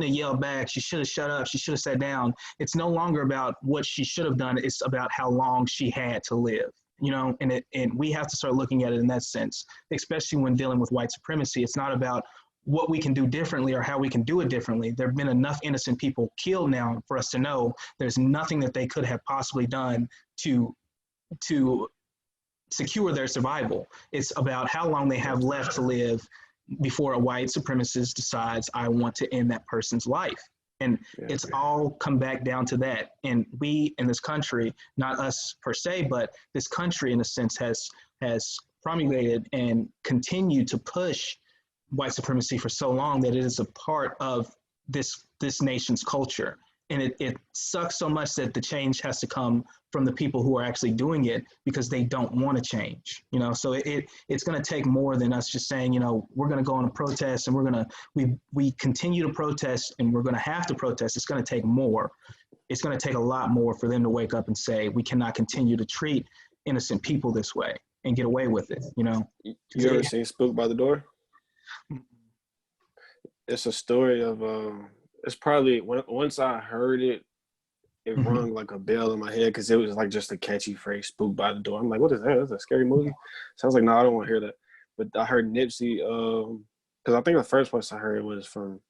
yelled back. She should have shut up. She should have sat down. It's no longer about what she should have done. It's about how long she had to live. And we have to start looking at it in that sense, especially when dealing with white supremacy. It's not about what we can do differently or how we can do it differently. There have been enough innocent people killed now for us to know there's nothing that they could have possibly done to secure their survival. It's about how long they have left to live before a white supremacist decides, I want to end that person's life. And it's all come back down to that. And we in this country, not us per se, but this country in a sense has promulgated and continued to push white supremacy for so long that it is a part of this nation's culture. And it sucks so much that the change has to come from the people who are actually doing it because they don't want to change, so it's going to take more than us just saying, we're going to go on a protest and we continue to protest and we're going to have to protest. It's going to take more. It's going to take a lot more for them to wake up and say, we cannot continue to treat innocent people this way and get away with it, You ever seen Spook by the Door? It's a story of it's probably once I heard it rung like a bell in my head because it was like just a catchy phrase, "Spook by the Door." I'm like, what is that? That's a scary movie. So I was like, no, I don't want to hear that. But I heard Nipsey because I think the first place I heard it was from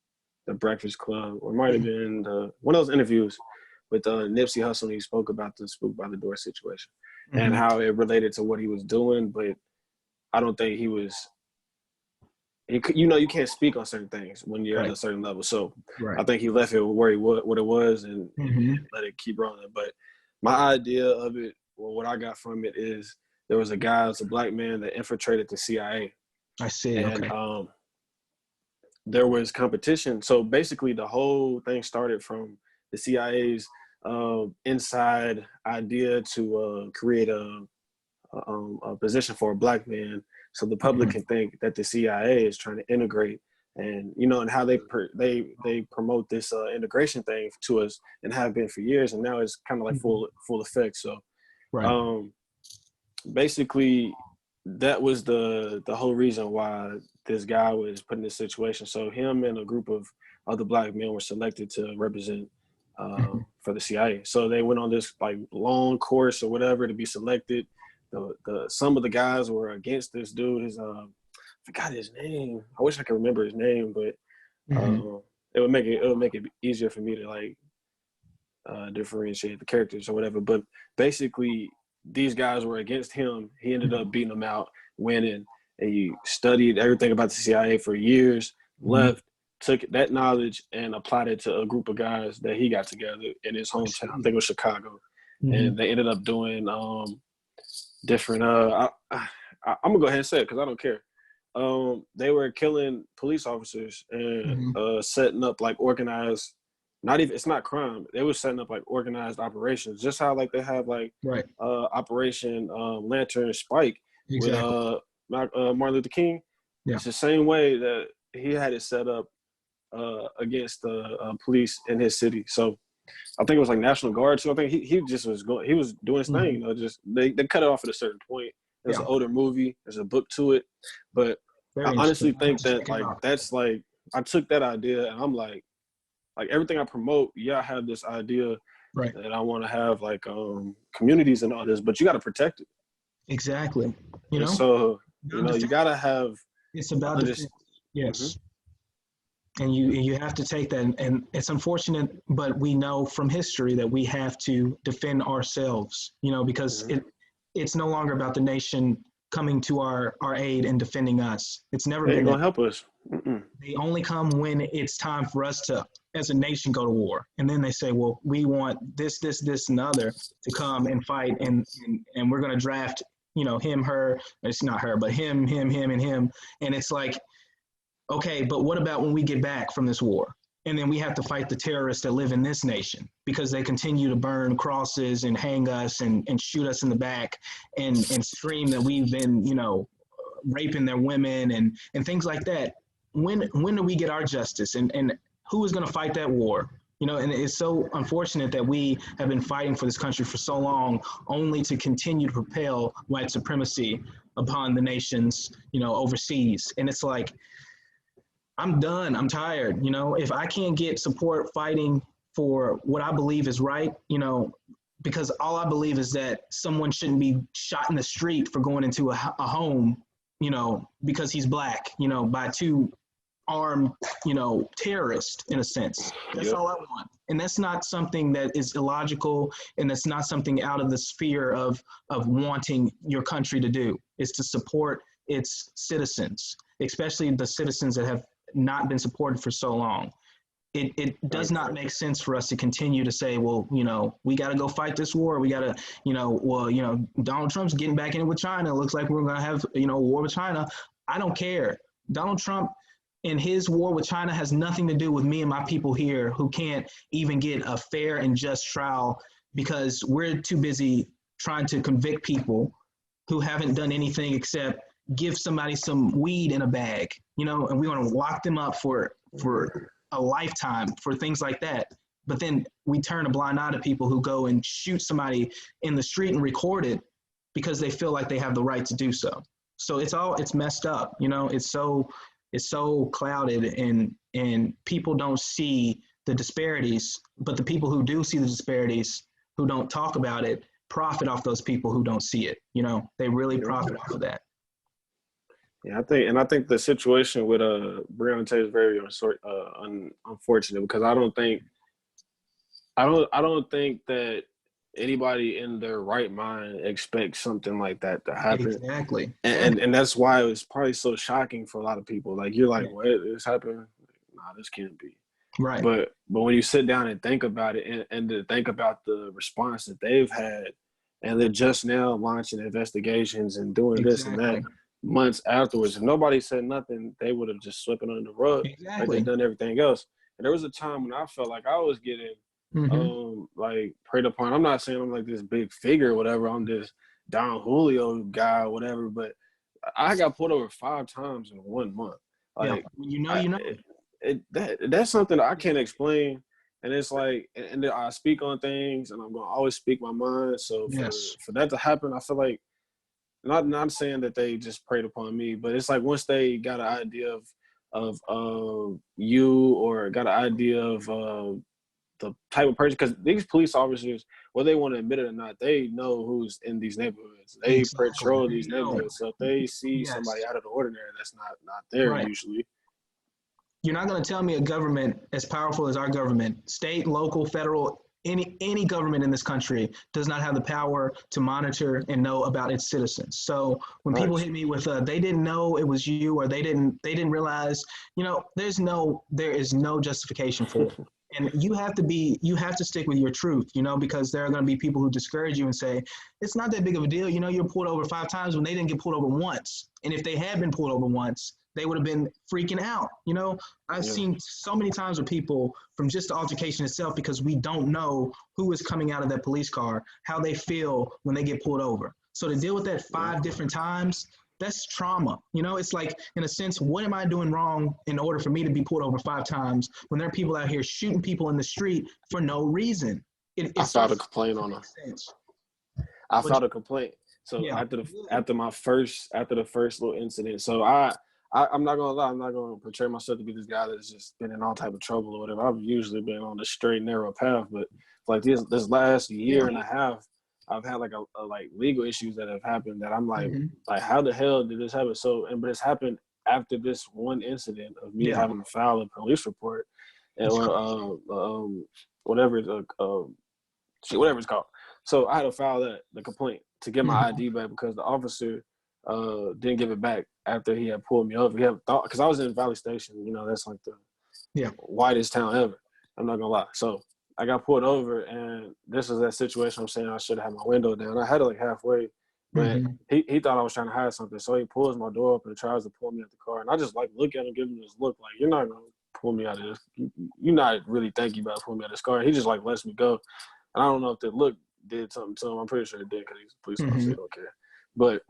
the Breakfast Club, or it might have been one of those interviews with Nipsey Hussle. And he spoke about the Spook by the Door situation and how it related to what he was doing, but I don't think he was you can't speak on certain things when you're at a certain level. So I think he left it where what it was and let it keep rolling. But my idea of it, well, what I got from it is there was a black man that infiltrated the CIA. I see. And there was competition. So basically the whole thing started from the CIA's inside idea to create a position for a black man, so the public can think that the CIA is trying to integrate, and and how they promote this integration thing to us and have been for years, and now it's kind of like full effect. So, basically, that was the whole reason why this guy was put in this situation. So him and a group of other black men were selected to represent for the CIA. So they went on this like long course or whatever to be selected. Some of the guys were against this dude. I forgot his name. I wish I could remember his name, but it would make it easier for me to like differentiate the characters or whatever. But basically, these guys were against him. He ended up beating them out, winning, and he studied everything about the CIA for years. Left, took that knowledge and applied it to a group of guys that he got together in his hometown. I think it was Chicago, and they ended up doing different I'm gonna go ahead and say it because I don't care. They were killing police officers and setting up like organized, it's not crime. They were setting up like organized operations, just how like they have like Operation Lantern Spike with Martin Luther King. It's the same way that he had it set up against the police in his city. So I think it was like National Guard. So I think he just was going. He was doing his thing. Just they cut it off at a certain point. There's an older movie. There's a book to it, but I honestly think that like that's like I took that idea and I'm like everything I promote. Yeah, I have this idea that I want to have like communities and all this, but you got to protect it. Exactly. So you got to have. It's about yes. And you have to take that, and it's unfortunate, but we know from history that we have to defend ourselves, because it's no longer about the nation coming to our aid and defending us. It's never been gonna help us. They only come when it's time for us to, as a nation, go to war. And then they say, well, we want this, and the other to come and fight, and we're going to draft, him, her, it's not her, but him, and him. And it's like, okay, but what about when we get back from this war? And then we have to fight the terrorists that live in this nation because they continue to burn crosses and hang us and shoot us in the back and scream that we've been, raping their women and things like that. When do we get our justice? And who is going to fight that war? And it's so unfortunate that we have been fighting for this country for so long only to continue to propel white supremacy upon the nations, overseas. And it's like, I'm done. I'm tired. If I can't get support fighting for what I believe is right, because all I believe is that someone shouldn't be shot in the street for going into a home, because he's black, by two armed, terrorists in a sense. That's all I want. And that's not something that is illogical, and that's not something out of the sphere of wanting your country to do. It's to support its citizens, especially the citizens that have not been supported for so long. It does not make sense for us to continue to say, well, we got to go fight this war. We got to, Donald Trump's getting back in it with China. It looks like we're going to have, a war with China. I don't care. Donald Trump and his war with China has nothing to do with me and my people here who can't even get a fair and just trial because we're too busy trying to convict people who haven't done anything except give somebody some weed in a bag, and we want to lock them up for a lifetime for things like that. But then we turn a blind eye to people who go and shoot somebody in the street and record it because they feel like they have the right to do so. So it's messed up, it's so clouded and people don't see the disparities, but the people who do see the disparities, who don't talk about it, profit off those people who don't see it. They really profit off of that. Yeah, I think the situation with Breonna Taylor is very unfortunate because I don't think that anybody in their right mind expects something like that to happen. Exactly. And that's why it was probably so shocking for a lot of people. Like, you're like, what? This happened? Nah, this can't be. Right. But when you sit down and think about it, and to think about the response that they've had, and they're just now launching investigations and doing this and that months afterwards, if nobody said nothing, they would have just swept it under the rug. Like they've done everything else. And there was a time when I felt like I was getting like preyed upon. I'm not saying I'm like this big figure or whatever. I'm this Don Julio guy or whatever, but I got pulled over 5 times in 1 month. Like, that's something I can't explain. And it's like, and I speak on things, and I'm gonna always speak my mind. So for that to happen, I feel like, not saying that they just preyed upon me, but it's like once they got an idea of you, or got an idea of the type of person, because these police officers, whether they want to admit it or not, they know who's in these neighborhoods. They patrol these neighborhoods. So if they see somebody out of the ordinary that's not there usually. You're not going to tell me a government as powerful as our government, state, local, federal, any government in this country does not have the power to monitor and know about its citizens. So when people hit me with they didn't know it was you, or they didn't realize, there is no justification for it. And you have to stick with your truth, because there are going to be people who discourage you and say, it's not that big of a deal. You're pulled over 5 times when they didn't get pulled over once. And if they had been pulled over once, they would have been freaking out. I've seen so many times with people from just the altercation itself, because we don't know who is coming out of that police car, how they feel when they get pulled over. So to deal with that 5 different times, that's trauma. It's like, in a sense, what am I doing wrong in order for me to be pulled over 5 times when there are people out here shooting people in the street for no reason? I filed a complaint on them. I filed a complaint. So after the first little incident, so I'm not gonna lie, I'm not gonna portray myself to be this guy that's just been in all type of trouble or whatever. I've usually been on the straight and narrow path, but like this last year and a half, I've had like a like legal issues that have happened that I'm like, like, how the hell did this happen? So, but it's happened after this one incident of me having to file a police report, and whatever it's called. So I had to file the complaint to get my ID back, because the officer didn't give it back after he had pulled me over. He had thought, because I was in Valley Station, that's like the whitest town ever. I'm not gonna lie. So I got pulled over, and this is that situation I'm saying I should have had my window down. I had it like halfway, but he thought I was trying to hide something. So he pulls my door open and tries to pull me out the car. And I just like look at him, give him this look like, you're not going to pull me out of this. You're not really thinking about pulling me out of this car. He just like lets me go. And I don't know if the look did something to him. I'm pretty sure it did, because he's a police officer. He don't care. But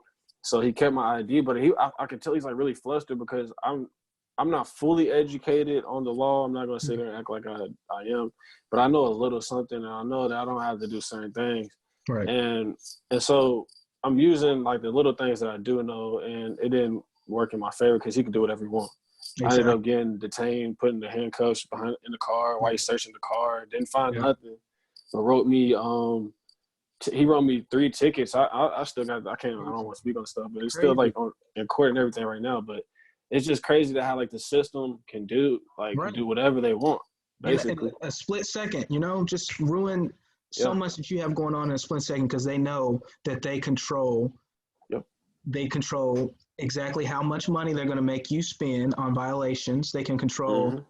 so he kept my ID, but I could tell he's like really flustered, because I'm not fully educated on the law. I'm not going to sit there and act like I am, but I know a little something, and I know that I don't have to do certain things. Right. And so I'm using like the little things that I do know, and it didn't work in my favor, because he could do whatever he wants. Exactly. I ended up getting detained, putting the handcuffs in the car while he's searching the car. Didn't find nothing, but wrote me he wrote me 3 tickets. I still got, I don't want to speak on stuff, but it's still like in court and everything right now. But it's just crazy to how like the system can do do whatever they want, basically. In a split second, just ruin so much that you have going on in a split second, because they know that they control exactly how much money they're going to make you spend on violations. They can control,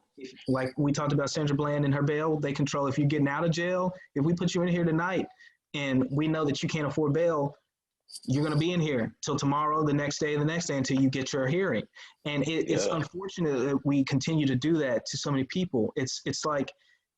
like we talked about Sandra Bland and her bail, they control if you're getting out of jail. If we put you in here tonight and we know that you can't afford bail, you're going to be in here till tomorrow, the next day, until you get your hearing. And it's unfortunate that we continue to do that to so many people. It's like,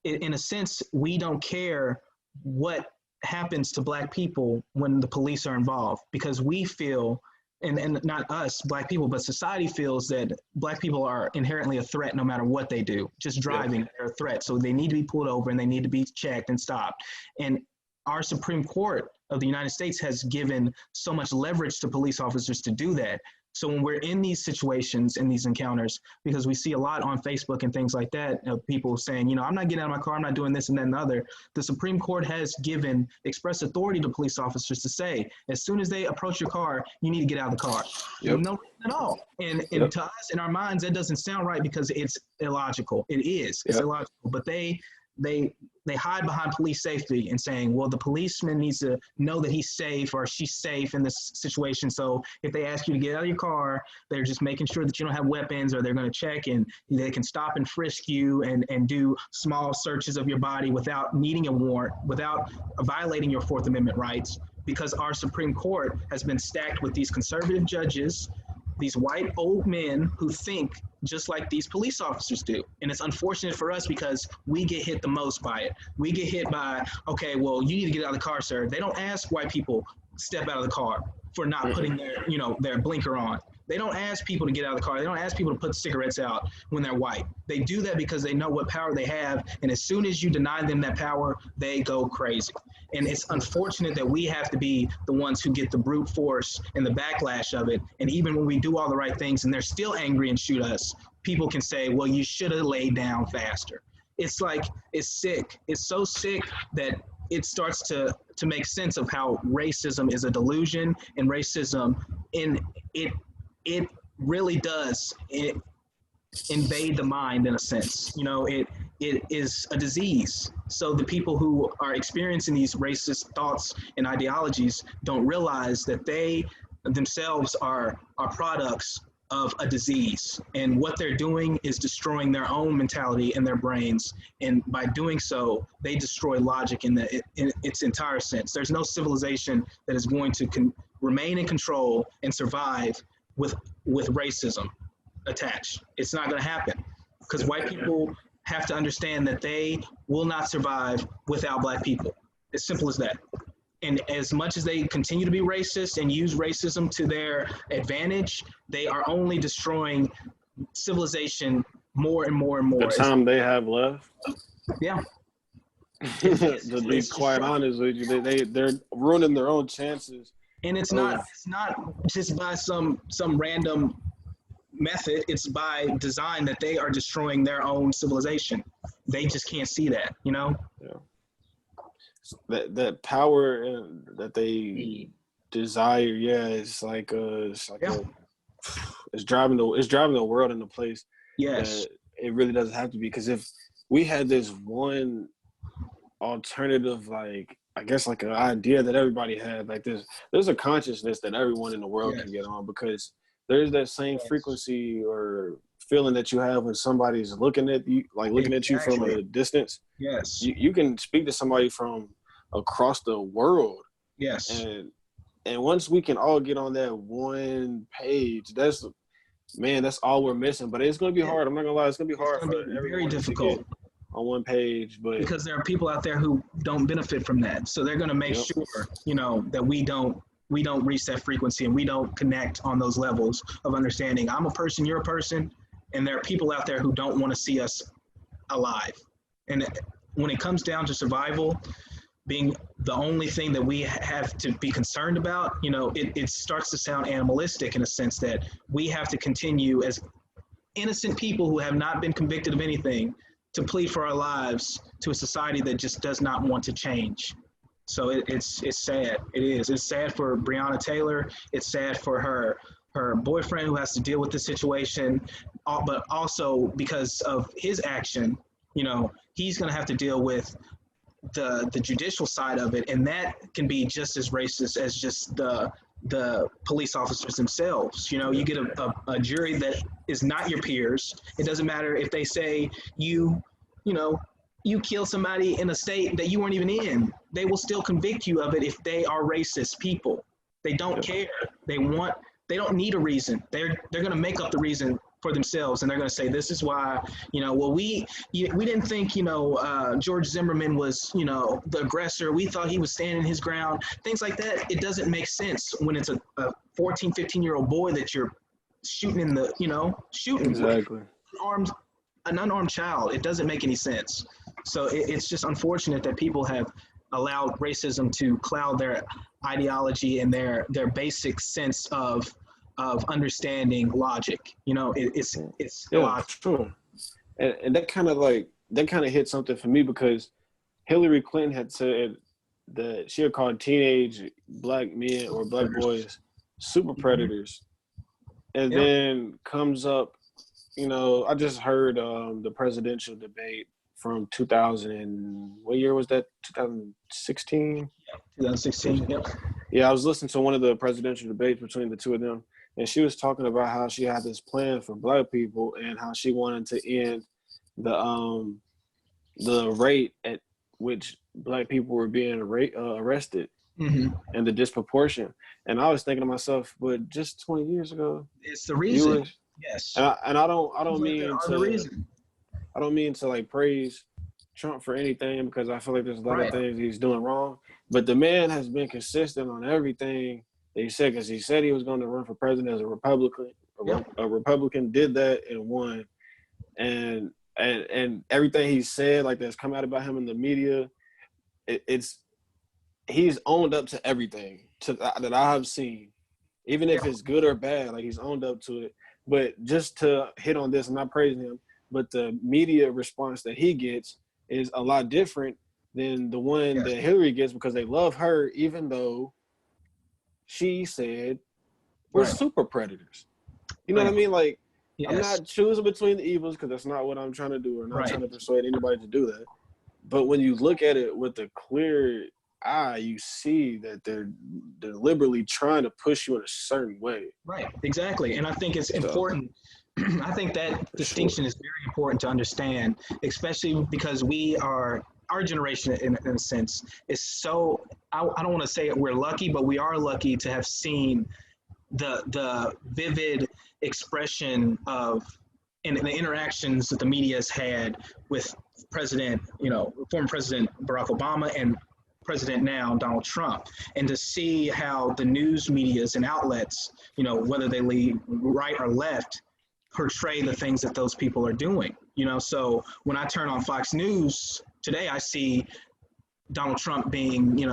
in a sense, we don't care what happens to Black people when the police are involved, because we feel, and not us, Black people, but society feels that Black people are inherently a threat no matter what they do. Just driving, they're a threat. So they need to be pulled over and they need to be checked and stopped. And our Supreme Court of the United States has given so much leverage to police officers to do that. So when we're in these situations, in these encounters, because we see a lot on Facebook and things like that, people saying, I'm not getting out of my car, I'm not doing this and that and the other. The Supreme Court has given express authority to police officers to say, as soon as they approach your car, you need to get out of the car. No reason at all. And to us, in our minds, that doesn't sound right, because it's illogical. It is. It's illogical. But they they hide behind police safety and saying, well, the policeman needs to know that he's safe or she's safe in this situation. So if they ask you to get out of your car, they're just making sure that you don't have weapons, or they're going to check and they can stop and frisk you and do small searches of your body without needing a warrant, without violating your Fourth Amendment rights, because our Supreme Court has been stacked with these conservative judges, these white old men who think just like these police officers do. And it's unfortunate for us because we get hit the most by it. We get hit by, okay, well, you need to get out of the car, sir. They don't ask white people step out of the car for not putting their blinker on. They don't ask people to get out of the car. They don't ask people to put cigarettes out when they're white. They do that because they know what power they have. And as soon as you deny them that power, they go crazy. And it's unfortunate that we have to be the ones who get the brute force and the backlash of it. And even when we do all the right things and they're still angry and shoot us, people can say, well, you should have laid down faster. It's like, it's sick. It's so sick that it starts to make sense of how racism is a delusion, and racism it really does invade the mind in a sense. It is a disease. So the people who are experiencing these racist thoughts and ideologies don't realize that they themselves are products of a disease. And what they're doing is destroying their own mentality and their brains. And by doing so, they destroy logic in its entire sense. There's no civilization that is going to remain in control and survive with racism attached. It's not going to happen, because white people have to understand that they will not survive without black people. As simple as that. And as much as they continue to be racist and use racism to their advantage, they are only destroying civilization more and more and more. The time they have left. Yeah. To be quite honest with you, they're ruining their own chances. And it's not just by some random method. It's by design that they are destroying their own civilization. They just can't see that, Yeah. That power that they desire, it's driving the world into place. Yes, it really doesn't have to be, because if we had this one alternative, I guess an idea that everybody had, there's a consciousness that everyone in the world can get on, because there's that same frequency or feeling that you have when somebody's looking at you, looking at you from a distance. Yes, you can speak to somebody from across the world. Yes, and once we can all get on that one page, that's all we're missing. But it's gonna be hard. I'm not gonna lie, it's gonna be hard for everyone. Very difficult on one page, but because there are people out there who don't benefit from that, so they're gonna make sure that we don't reach that frequency and we don't connect on those levels of understanding. I'm a person, you're a person, and there are people out there who don't want to see us alive. And when it comes down to survival being the only thing that we have to be concerned about, it starts to sound animalistic in a sense that we have to continue as innocent people who have not been convicted of anything to plead for our lives to a society that just does not want to change. So it's sad. It is. It's sad for Breonna Taylor. It's sad for her boyfriend who has to deal with the situation, but also because of his action, he's going to have to deal with the judicial side of it, and that can be just as racist as just the police officers themselves. You get a jury that is not your peers. It doesn't matter if they say you killed somebody in a state that you weren't even in. They will still convict you of it if they are racist people. They don't care. They don't need a reason. They're going to make up the reason for themselves, and they're going to say, this is why, we didn't think, George Zimmerman was, the aggressor. We thought he was standing his ground. Things like that. It doesn't make sense when it's a 14, 15-year-old boy that you're shooting in the, shooting. Exactly. An unarmed child. It doesn't make any sense. So it's just unfortunate that people have allowed racism to cloud their ideology and their basic sense of understanding logic. It's logic. Sure. And that kind of hit something for me, because Hillary Clinton had said that she had called teenage black men or black boys super predators. And then comes up, I just heard the presidential debate from 2000 and what year was that? 2016. 2016. Yep. Yeah, I was listening to one of the presidential debates between the two of them, and she was talking about how she had this plan for Black people and how she wanted to end the rate at which Black people were being arrested, and the disproportion. And I was thinking to myself, but just 20 years ago, it's the reason. Yes. And I don't mean to like praise Trump for anything, because I feel like there's a lot of things he's doing wrong. But the man has been consistent on everything that he said, because he said he was going to run for president as a Republican. A Republican, did that and won. And everything he said, like that's come out about him in the media, he's owned up to everything that I have seen, even if it's good or bad. Like, he's owned up to it. But just to hit on this, I'm not praising him, but the media response that he gets is a lot different than the one that Hillary gets, because they love her, even though she said we're super predators. You know what I mean? Like, I'm not choosing between the evils, because that's not what I'm trying to do. I'm not trying to persuade anybody to do that. But when you look at it with a clear eye, you see that they're deliberately trying to push you in a certain way. Right, exactly. And I think it's important. I think that distinction is very important to understand, especially because our generation, in a sense, is so, I don't want to say we're lucky, but we are lucky to have seen the vivid expression of and the interactions that the media has had with former President Barack Obama and President now Donald Trump, and to see how the news medias and outlets, whether they lean right or left, portray the things that those people are doing. So when I turn on Fox News today, I see Donald Trump being,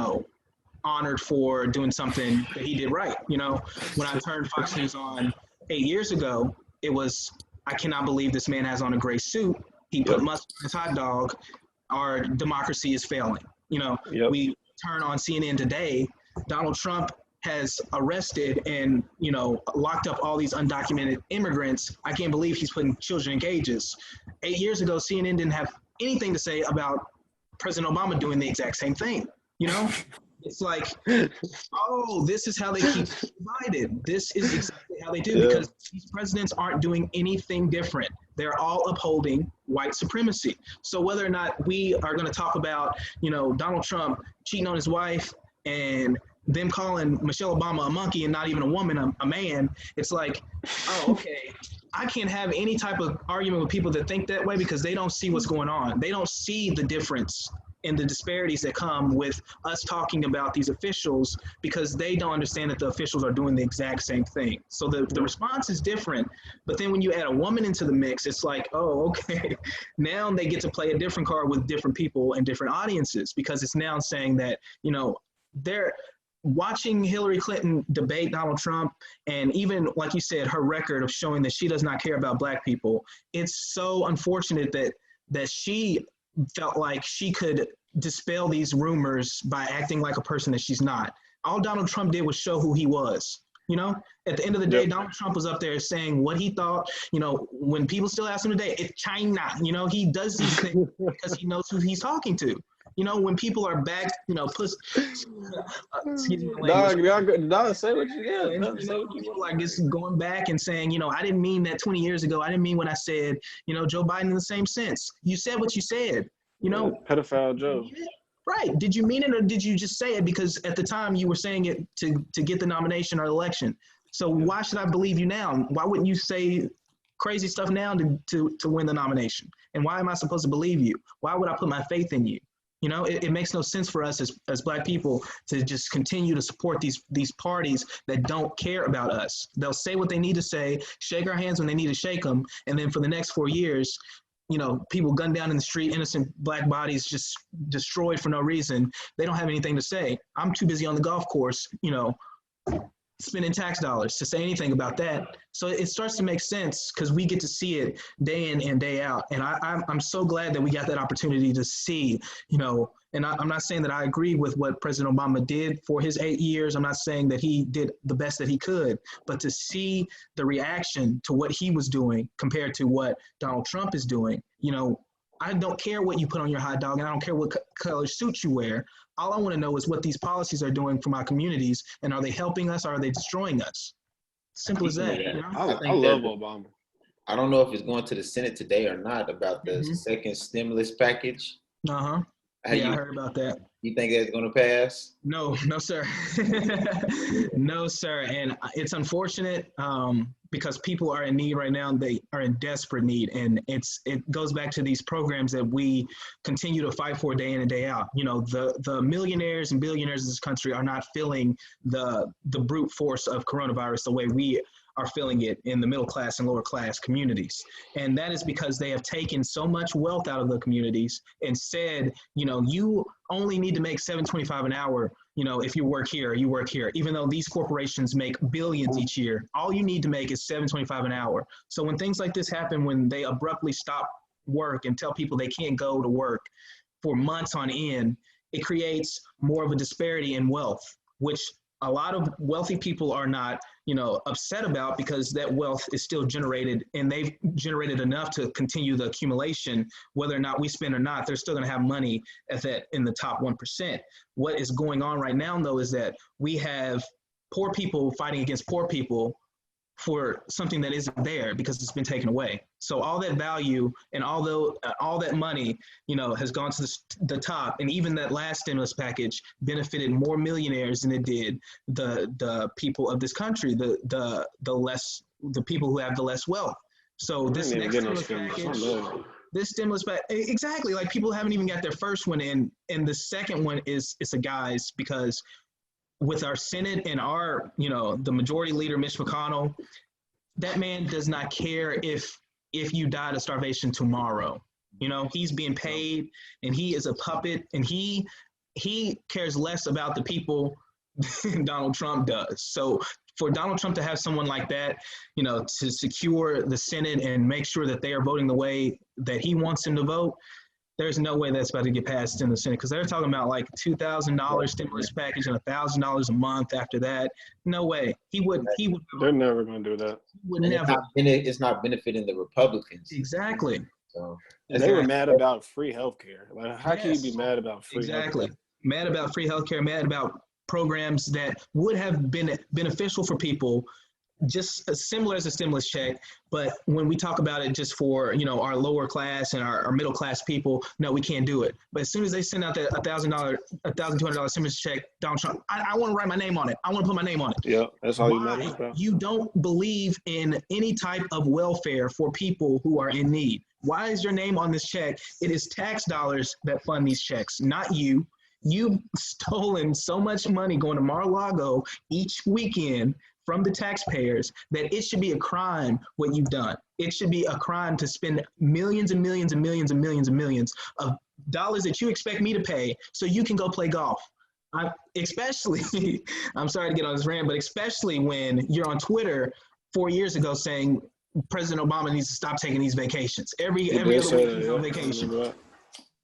honored for doing something that he did right. When I turned Fox News on 8 years ago, it was, I cannot believe this man has on a gray suit. He put mustard on his hot dog. Our democracy is failing. We turn on CNN today, Donald Trump has arrested and, locked up all these undocumented immigrants. I can't believe he's putting children in cages. 8 years ago, CNN didn't have anything to say about President Obama doing the exact same thing. It's like, oh, this is how they keep divided. This is exactly how they do, because these presidents aren't doing anything different. They're all upholding white supremacy. So whether or not we are going to talk about, Donald Trump cheating on his wife and them calling Michelle Obama a monkey and not even a woman, a man, it's like, oh, okay. I can't have any type of argument with people that think that way, because they don't see what's going on. They don't see the difference and the disparities that come with us talking about these officials, because they don't understand that the officials are doing the exact same thing. So the response is different, but then when you add a woman into the mix, it's like, oh, okay, now they get to play a different card with different people and different audiences, because it's now saying that, they're watching Hillary Clinton debate Donald Trump, and even, like you said, her record of showing that she does not care about Black people. It's so unfortunate that she felt like she could dispel these rumors by acting like a person that she's not. All Donald Trump did was show who he was. At the end of the day, Donald Trump was up there saying what he thought. When people still ask him today, it's China. He does these things because he knows who he's talking to. When people are back, excuse me, say what you people like just going back and saying, I didn't mean that 20 years ago. I didn't mean when I said, Joe Biden in the same sense. You said what you said, pedophile Joe. Right. Did you mean it, or did you just say it because at the time you were saying it to get the nomination or election? So why should I believe you now? Why wouldn't you say crazy stuff now to win the nomination? And why am I supposed to believe you? Why would I put my faith in you? It makes no sense for us as Black people to just continue to support these parties that don't care about us. They'll say what they need to say, shake our hands when they need to shake them, and then for the next 4 years, people gunned down in the street, innocent Black bodies just destroyed for no reason. They don't have anything to say. I'm too busy on the golf course, spending tax dollars to say anything about that. So it starts to make sense because we get to see it day in and day out. And I'm so glad that we got that opportunity to see, and I'm not saying that I agree with what President Obama did for his 8 years. I'm not saying that he did the best that he could, but to see the reaction to what he was doing compared to what Donald Trump is doing, I don't care what you put on your hot dog, and I don't care what color suit you wear. All I want to know is what these policies are doing for my communities, and are they helping us, or are they destroying us? Simple as that. You know? I love Obama. I don't know if it's going to the Senate today or not about the second stimulus package. Uh-huh. Yeah, I heard about that. You think that's going to pass? No, sir. No, sir. And it's unfortunate because people are in need right now. They are in desperate need. And it goes back to these programs that we continue to fight for day in and day out. You know, the millionaires and billionaires in this country are not feeling the brute force of coronavirus the way we are feeling it in the middle class and lower class communities. And that is because they have taken so much wealth out of the communities and said, you know, you only need to make $7.25 an hour, you know, if you work here, even though these corporations make billions each year. All you need to make is $7.25 an hour. So when things like this happen, when they abruptly stop work and tell people they can't go to work for months on end, it creates more of a disparity in wealth, which a lot of wealthy people are not, you know, upset about, because that wealth is still generated, and they've generated enough to continue the accumulation. Whether or not we spend or not, they're still going to have money at that in the top 1%. What is going on right now, though, is that we have poor people fighting against poor people for something that isn't there because it's been taken away. So all that value and all that money, you know, has gone to the top. And even that last stimulus package benefited more millionaires than it did the people of this country, the people who have the less wealth. So this next stimulus package, exactly, like people haven't even got their first one in, and the second one it's a guise, because with our Senate and our, you know, the majority leader, Mitch McConnell, that man does not care if you died of starvation tomorrow. You know, he's being paid, and he is a puppet, and he cares less about the people than Donald Trump does. So for Donald Trump to have someone like that, you know, to secure the Senate and make sure that they are voting the way that he wants them to vote, there's no way that's about to get passed in the Senate, because they're talking about like $2,000 stimulus package and $1,000 a month after that. No way. He would. They're never going to do that. Would never. It's not benefiting the Republicans. Exactly. So they were mad about free healthcare. Like, how can you be mad about free healthcare? Mad about free healthcare. Mad about programs that would have been beneficial for people, just as similar as a stimulus check. But when we talk about it just for, you know, our lower class and our middle class people, no, we can't do it. But as soon as they send out that $1,200 stimulus check, Donald Trump, I want to write my name on it. I want to put my name on it. Yeah, that's all you matter about. You don't believe in any type of welfare for people who are in need. Why is your name on this check? It is tax dollars that fund these checks, not you. You've stolen so much money going to Mar-a-Lago each weekend from the taxpayers that it should be a crime what you've done. It should be a crime to spend millions and millions and millions and millions and millions of dollars that you expect me to pay so you can go play golf. Especially, I'm sorry to get on this rant, but especially when you're on Twitter 4 years ago saying President Obama needs to stop taking these vacations. Every other week he's on vacation.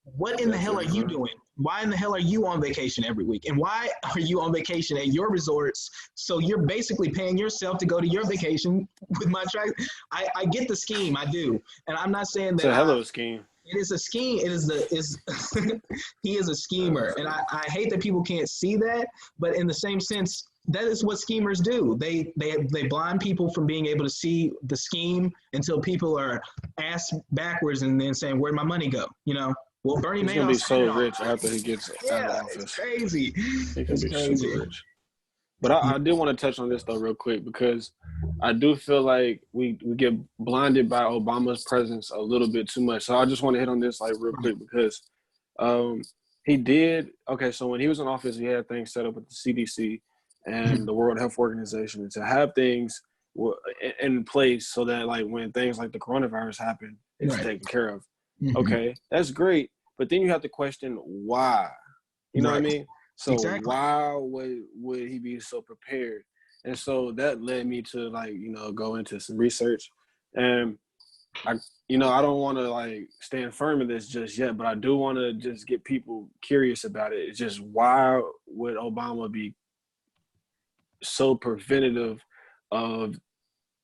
What in the hell are you doing? Why in the hell are you on vacation every week? And why are you on vacation at your resorts? So you're basically paying yourself to go to your vacation with my track. I get the scheme, I do. And I'm not saying that. It's a hell of a scheme. It is a scheme. He is a schemer. And I hate that people can't see that, but in the same sense, that is what schemers do. They blind people from being able to see the scheme until people are ass backwards and then saying, where'd my money go? You know? Well, Bernie Madoff He's going to be so rich after he gets out of office. It's crazy. He can be super rich. But I did want to touch on this, though, real quick, because I do feel like we get blinded by Obama's presence a little bit too much. So I just want to hit on this, like, real quick, because he did – okay, so when he was in office, he had things set up with the CDC and the World Health Organization, and to have things in place so that, like, when things like the coronavirus happen, it's taken care of. Okay, that's great, but then you have to question why. You know what I mean? So why would he be so prepared? And so that led me to, like, you know, go into some research. And I don't want to, like, stand firm in this just yet, but I do want to just get people curious about it. It's just, why would Obama be so preventative of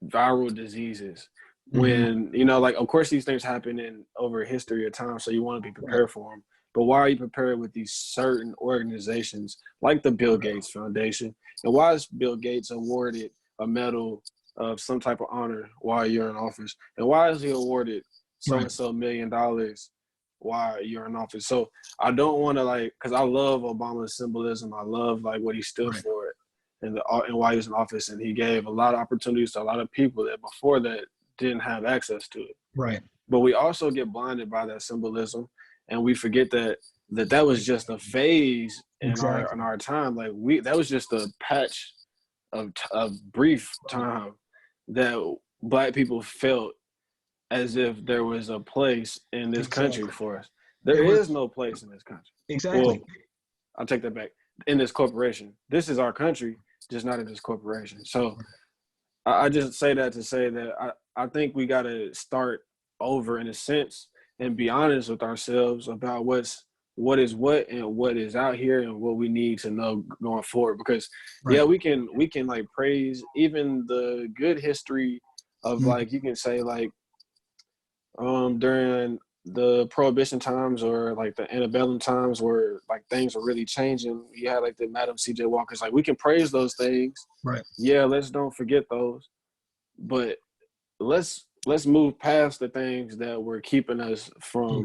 viral diseases? when, you know, like, of course these things happen in over history of time, so you want to be prepared for them. But why are you prepared with these certain organizations like the Bill Gates Foundation? And why is Bill Gates awarded a medal of some type of honor while you're in office? And why is he awarded so-and-so $1 million while you're in office? So I don't want to, like, because I love Obama's symbolism. I love, like, what he stood for and why he was in office. And he gave a lot of opportunities to a lot of people that before that didn't have access to it. Right. But we also get blinded by that symbolism, and we forget that was just a phase in our time. Like, that was just a patch of brief time that Black people felt as if there was a place in this country for us. There is no place in this country. Exactly. Well, I'll take that back. In this corporation, this is our country, just not in this corporation. So I just say that to say that I think we got to start over in a sense and be honest with ourselves about what is what and what is out here and what we need to know going forward. Because we can like praise even the good history of like, you can say like during the Prohibition times or like the antebellum times where like things are really changing. You had like the Madam C.J. Walkers. Like, we can praise those things. Right. Yeah, let's don't forget those. But let's move past the things that were keeping us from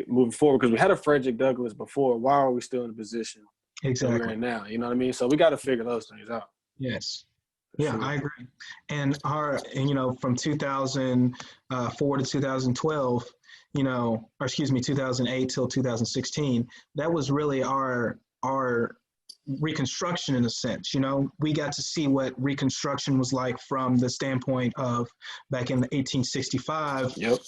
moving forward. Because we had a Frederick Douglass before. Why are we still in the position that we're in now? You know what I mean? So we got to figure those things out. Yes. Yeah, I agree. And you know, from 2004 to 2012, you know, or excuse me, 2008 till 2016, that was really our Reconstruction in a sense. You know, we got to see what Reconstruction was like from the standpoint of back in 1865, had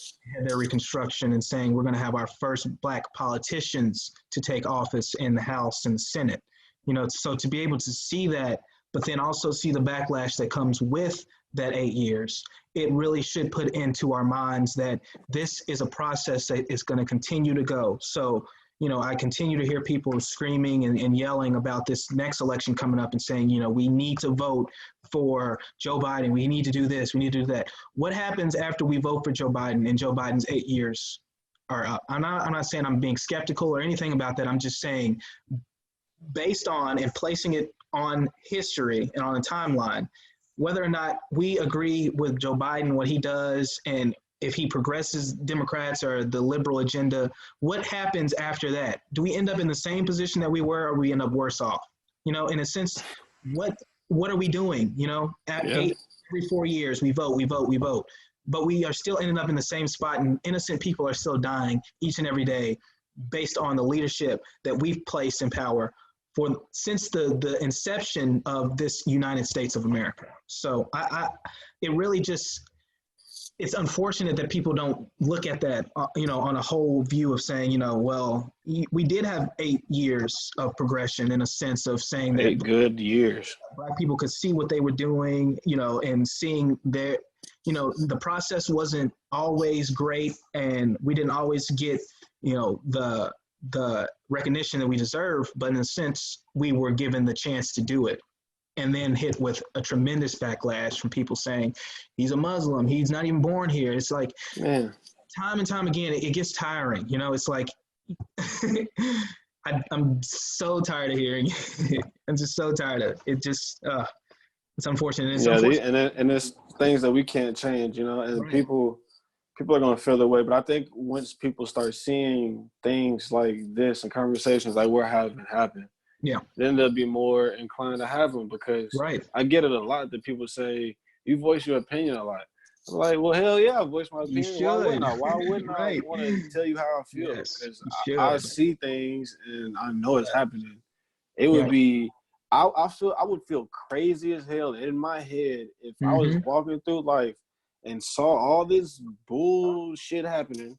their Reconstruction and saying we're going to have our first Black politicians to take office in the House and the Senate. You know, so to be able to see that, but then also see the backlash that comes with that 8 years, it really should put into our minds that this is a process that is going to continue to go. So, you know, I continue to hear people screaming and yelling about this next election coming up and saying, you know, we need to vote for Joe Biden. We need to do this. We need to do that. What happens after we vote for Joe Biden and Joe Biden's 8 years are up? I'm not saying I'm being skeptical or anything about that. I'm just saying, based on and placing it on history and on a timeline, whether or not we agree with Joe Biden, what he does, and if he progresses Democrats or the liberal agenda, what happens after that? Do we end up in the same position that we were, or we end up worse off? You know, in a sense, what are we doing? You know, every 4 years, we vote, but we are still ending up in the same spot, and innocent people are still dying each and every day based on the leadership that we've placed in power since the inception of this United States of America. So it really just, it's unfortunate that people don't look at that, you know, on a whole view of saying, you know, well, we did have 8 years of progression in a sense of saying that 8 good years. Black people could see what they were doing, you know, and seeing their, you know, the process wasn't always great, and we didn't always get, you know, the recognition that we deserve, but in a sense, we were given the chance to do it. And then hit with a tremendous backlash from people saying, he's a Muslim, he's not even born here. It's like, man, time and time again, it gets tiring. You know, it's like, I'm so tired of hearing it. I'm just so tired of it. It just, it's unfortunate. It's unfortunate. And there's things that we can't change, you know, and people are going to feel the way. But I think once people start seeing things like this and conversations like we're having happen, then they'll be more inclined to have them, because I get it a lot that people say, you voice your opinion a lot. I'm like, well, hell yeah, I voice my opinion. Why wouldn't I? Why wouldn't I want to tell you how I feel? Because I see things and I know it's happening. It would be, I would feel crazy as hell in my head if I was walking through life and saw all this bullshit happening,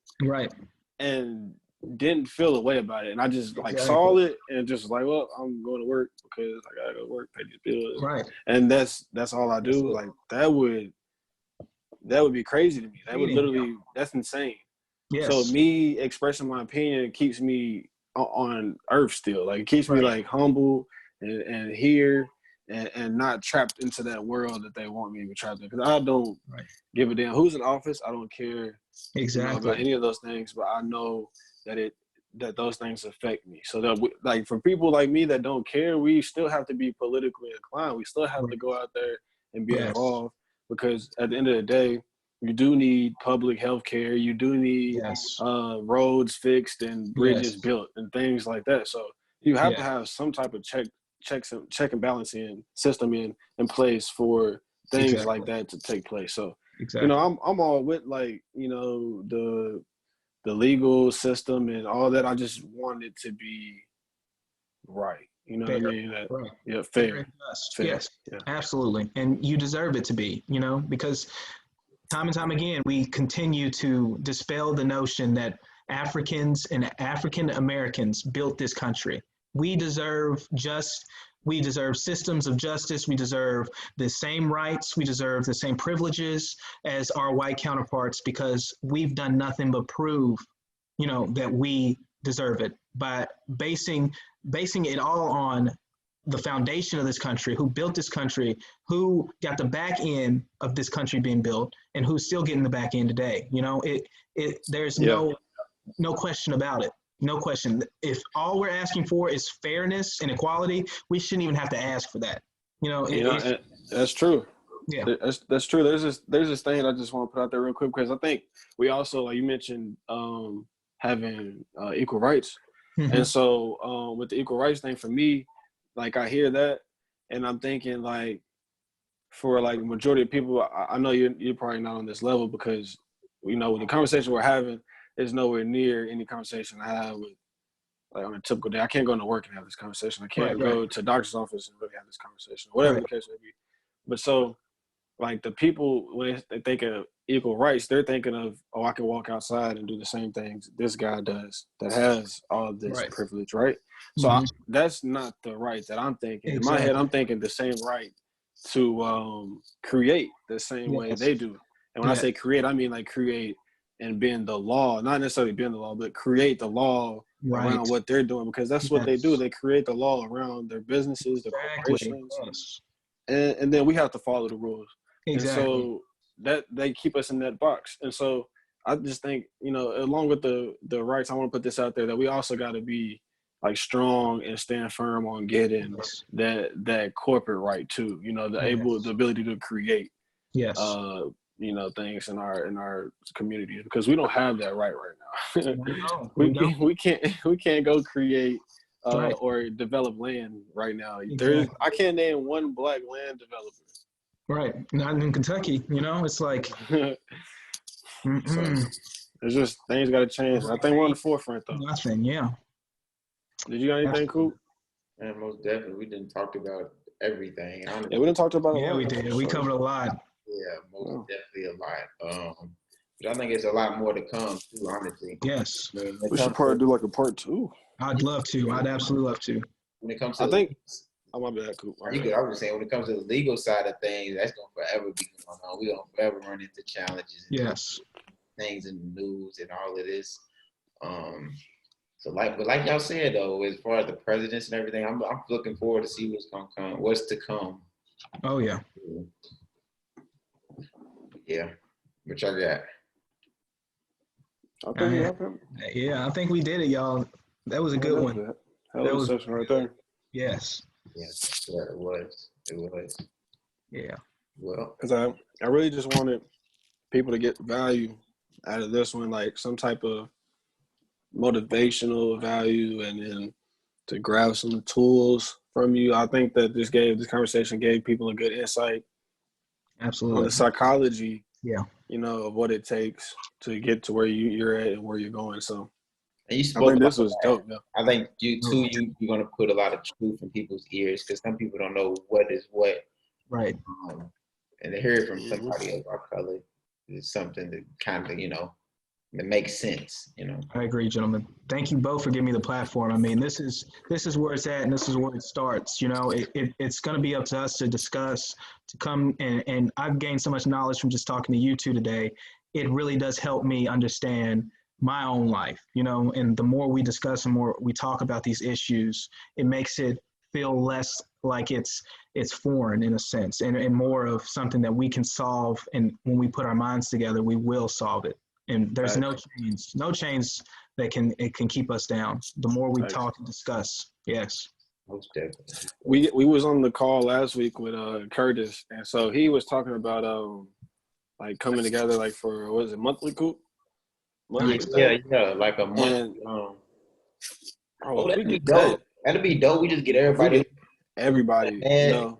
and didn't feel a way about it, and I just like saw it and just like, well, I'm going to work because I gotta go to work, pay these bills, and that's all I do. Like that would be crazy to me. That would literally, that's insane. So me expressing my opinion keeps me on earth still. Like it keeps me like humble and here and not trapped into that world that they want me to be trapped in. Because I don't give a damn who's in office. I don't care about any of those things, but I know that those things affect me. So that like for people like me that don't care, we still have to be politically inclined. We still have to go out there and be involved, because at the end of the day, you do need public health care. You do need roads fixed and bridges built and things like that. So you have to have some type of check and balancing system in place for things like that to take place. So I'm all with like the legal system and all that. I just want it to be right. You know fair. What I mean? Yeah, fair. Fair. Yes, absolutely. And you deserve it to be, because time and time again, we continue to dispel the notion that Africans and African Americans built this country. We deserve systems of justice. We deserve the same rights. We deserve the same privileges as our white counterparts, because we've done nothing but prove, that we deserve it by basing it all on the foundation of this country, who built this country, who got the back end of this country being built, and who's still getting the back end today. There's no question about it. No question. If all we're asking for is fairness and equality, we shouldn't even have to ask for that. That's true. Yeah, that's true. There's this thing I just want to put out there real quick, because I think we also, like you mentioned, having equal rights, and so with the equal rights thing, for me, like I hear that, and I'm thinking like, for like the majority of people, I know you're probably not on this level, because with the conversation we're having is nowhere near any conversation I have with, like, on a typical day. I can't go into work and have this conversation. I can't go to a doctor's office and really have this conversation, whatever the case may be. But so, like, the people, when they think of equal rights, they're thinking of, I can walk outside and do the same things this guy does that has all of this privilege, right? So that's not the right that I'm thinking. In my head, I'm thinking the same right to create the same way they do. And when I say create, I mean like create and bend the law, not necessarily bend the law, but create the law around what they're doing, because that's what they do. They create the law around their businesses, their corporations, and then we have to follow the rules. And so that they keep us in that box. And so I just think, along with the rights, I want to put this out there, that we also got to be like strong and stand firm on getting that corporate right too. The ability to create. Things in our communities, because we don't have that right now. we can't go create or develop land right now. I can't name one black land developer. Right, not in Kentucky. It's like so it's just things got to change. I think we're on the forefront though. Nothing, yeah. Did you got anything cool? And most definitely, we didn't talk about everything. We didn't talk about a lot. Yeah, we did. We covered a lot. Yeah, most definitely a lot. But I think it's a lot more to come too, honestly. Yes. We should probably do like a part 2. I'd love to. I'd absolutely love to. When it comes to I'm gonna be that cool. I was just saying, when it comes to the legal side of things, that's gonna forever be going on. We're gonna forever run into challenges and things in the news and all of this. So like y'all said though, as far as the presidents and everything, I'm looking forward to see what's to come. Oh yeah. Yeah, what y'all got? I think we did it, y'all. That was a good one. That was a session right there. Yes. Yes, it was. Yeah. Well, because I really just wanted people to get value out of this one, like some type of motivational value, and then to grab some tools from you. I think that this conversation gave people a good insight. Absolutely. On the psychology, of what it takes to get to where you're at and where you're going. So, and you spoke this was dope. Yeah. I think you're going to put a lot of truth in people's ears, because some people don't know what is what. Right. And to hear it from somebody of our color is something that kind of, that makes sense, I agree, gentlemen. Thank you both for giving me the platform. I mean, this is where it's at, and this is where it starts. It's going to be up to us to discuss, to come, and I've gained so much knowledge from just talking to you two today. It really does help me understand my own life, and the more we discuss and more we talk about these issues, it makes it feel less like it's foreign in a sense, and more of something that we can solve. And when we put our minds together, we will solve it. And there's no chains that can keep us down. The more we talk and discuss. Yes. Most definitely. We was on the call last week with Curtis, and so he was talking about like coming together like for what is it, monthly coop? Yeah, like a month. Bro, that'd be dope. That'd be dope. We just get everybody. Everybody, and you know.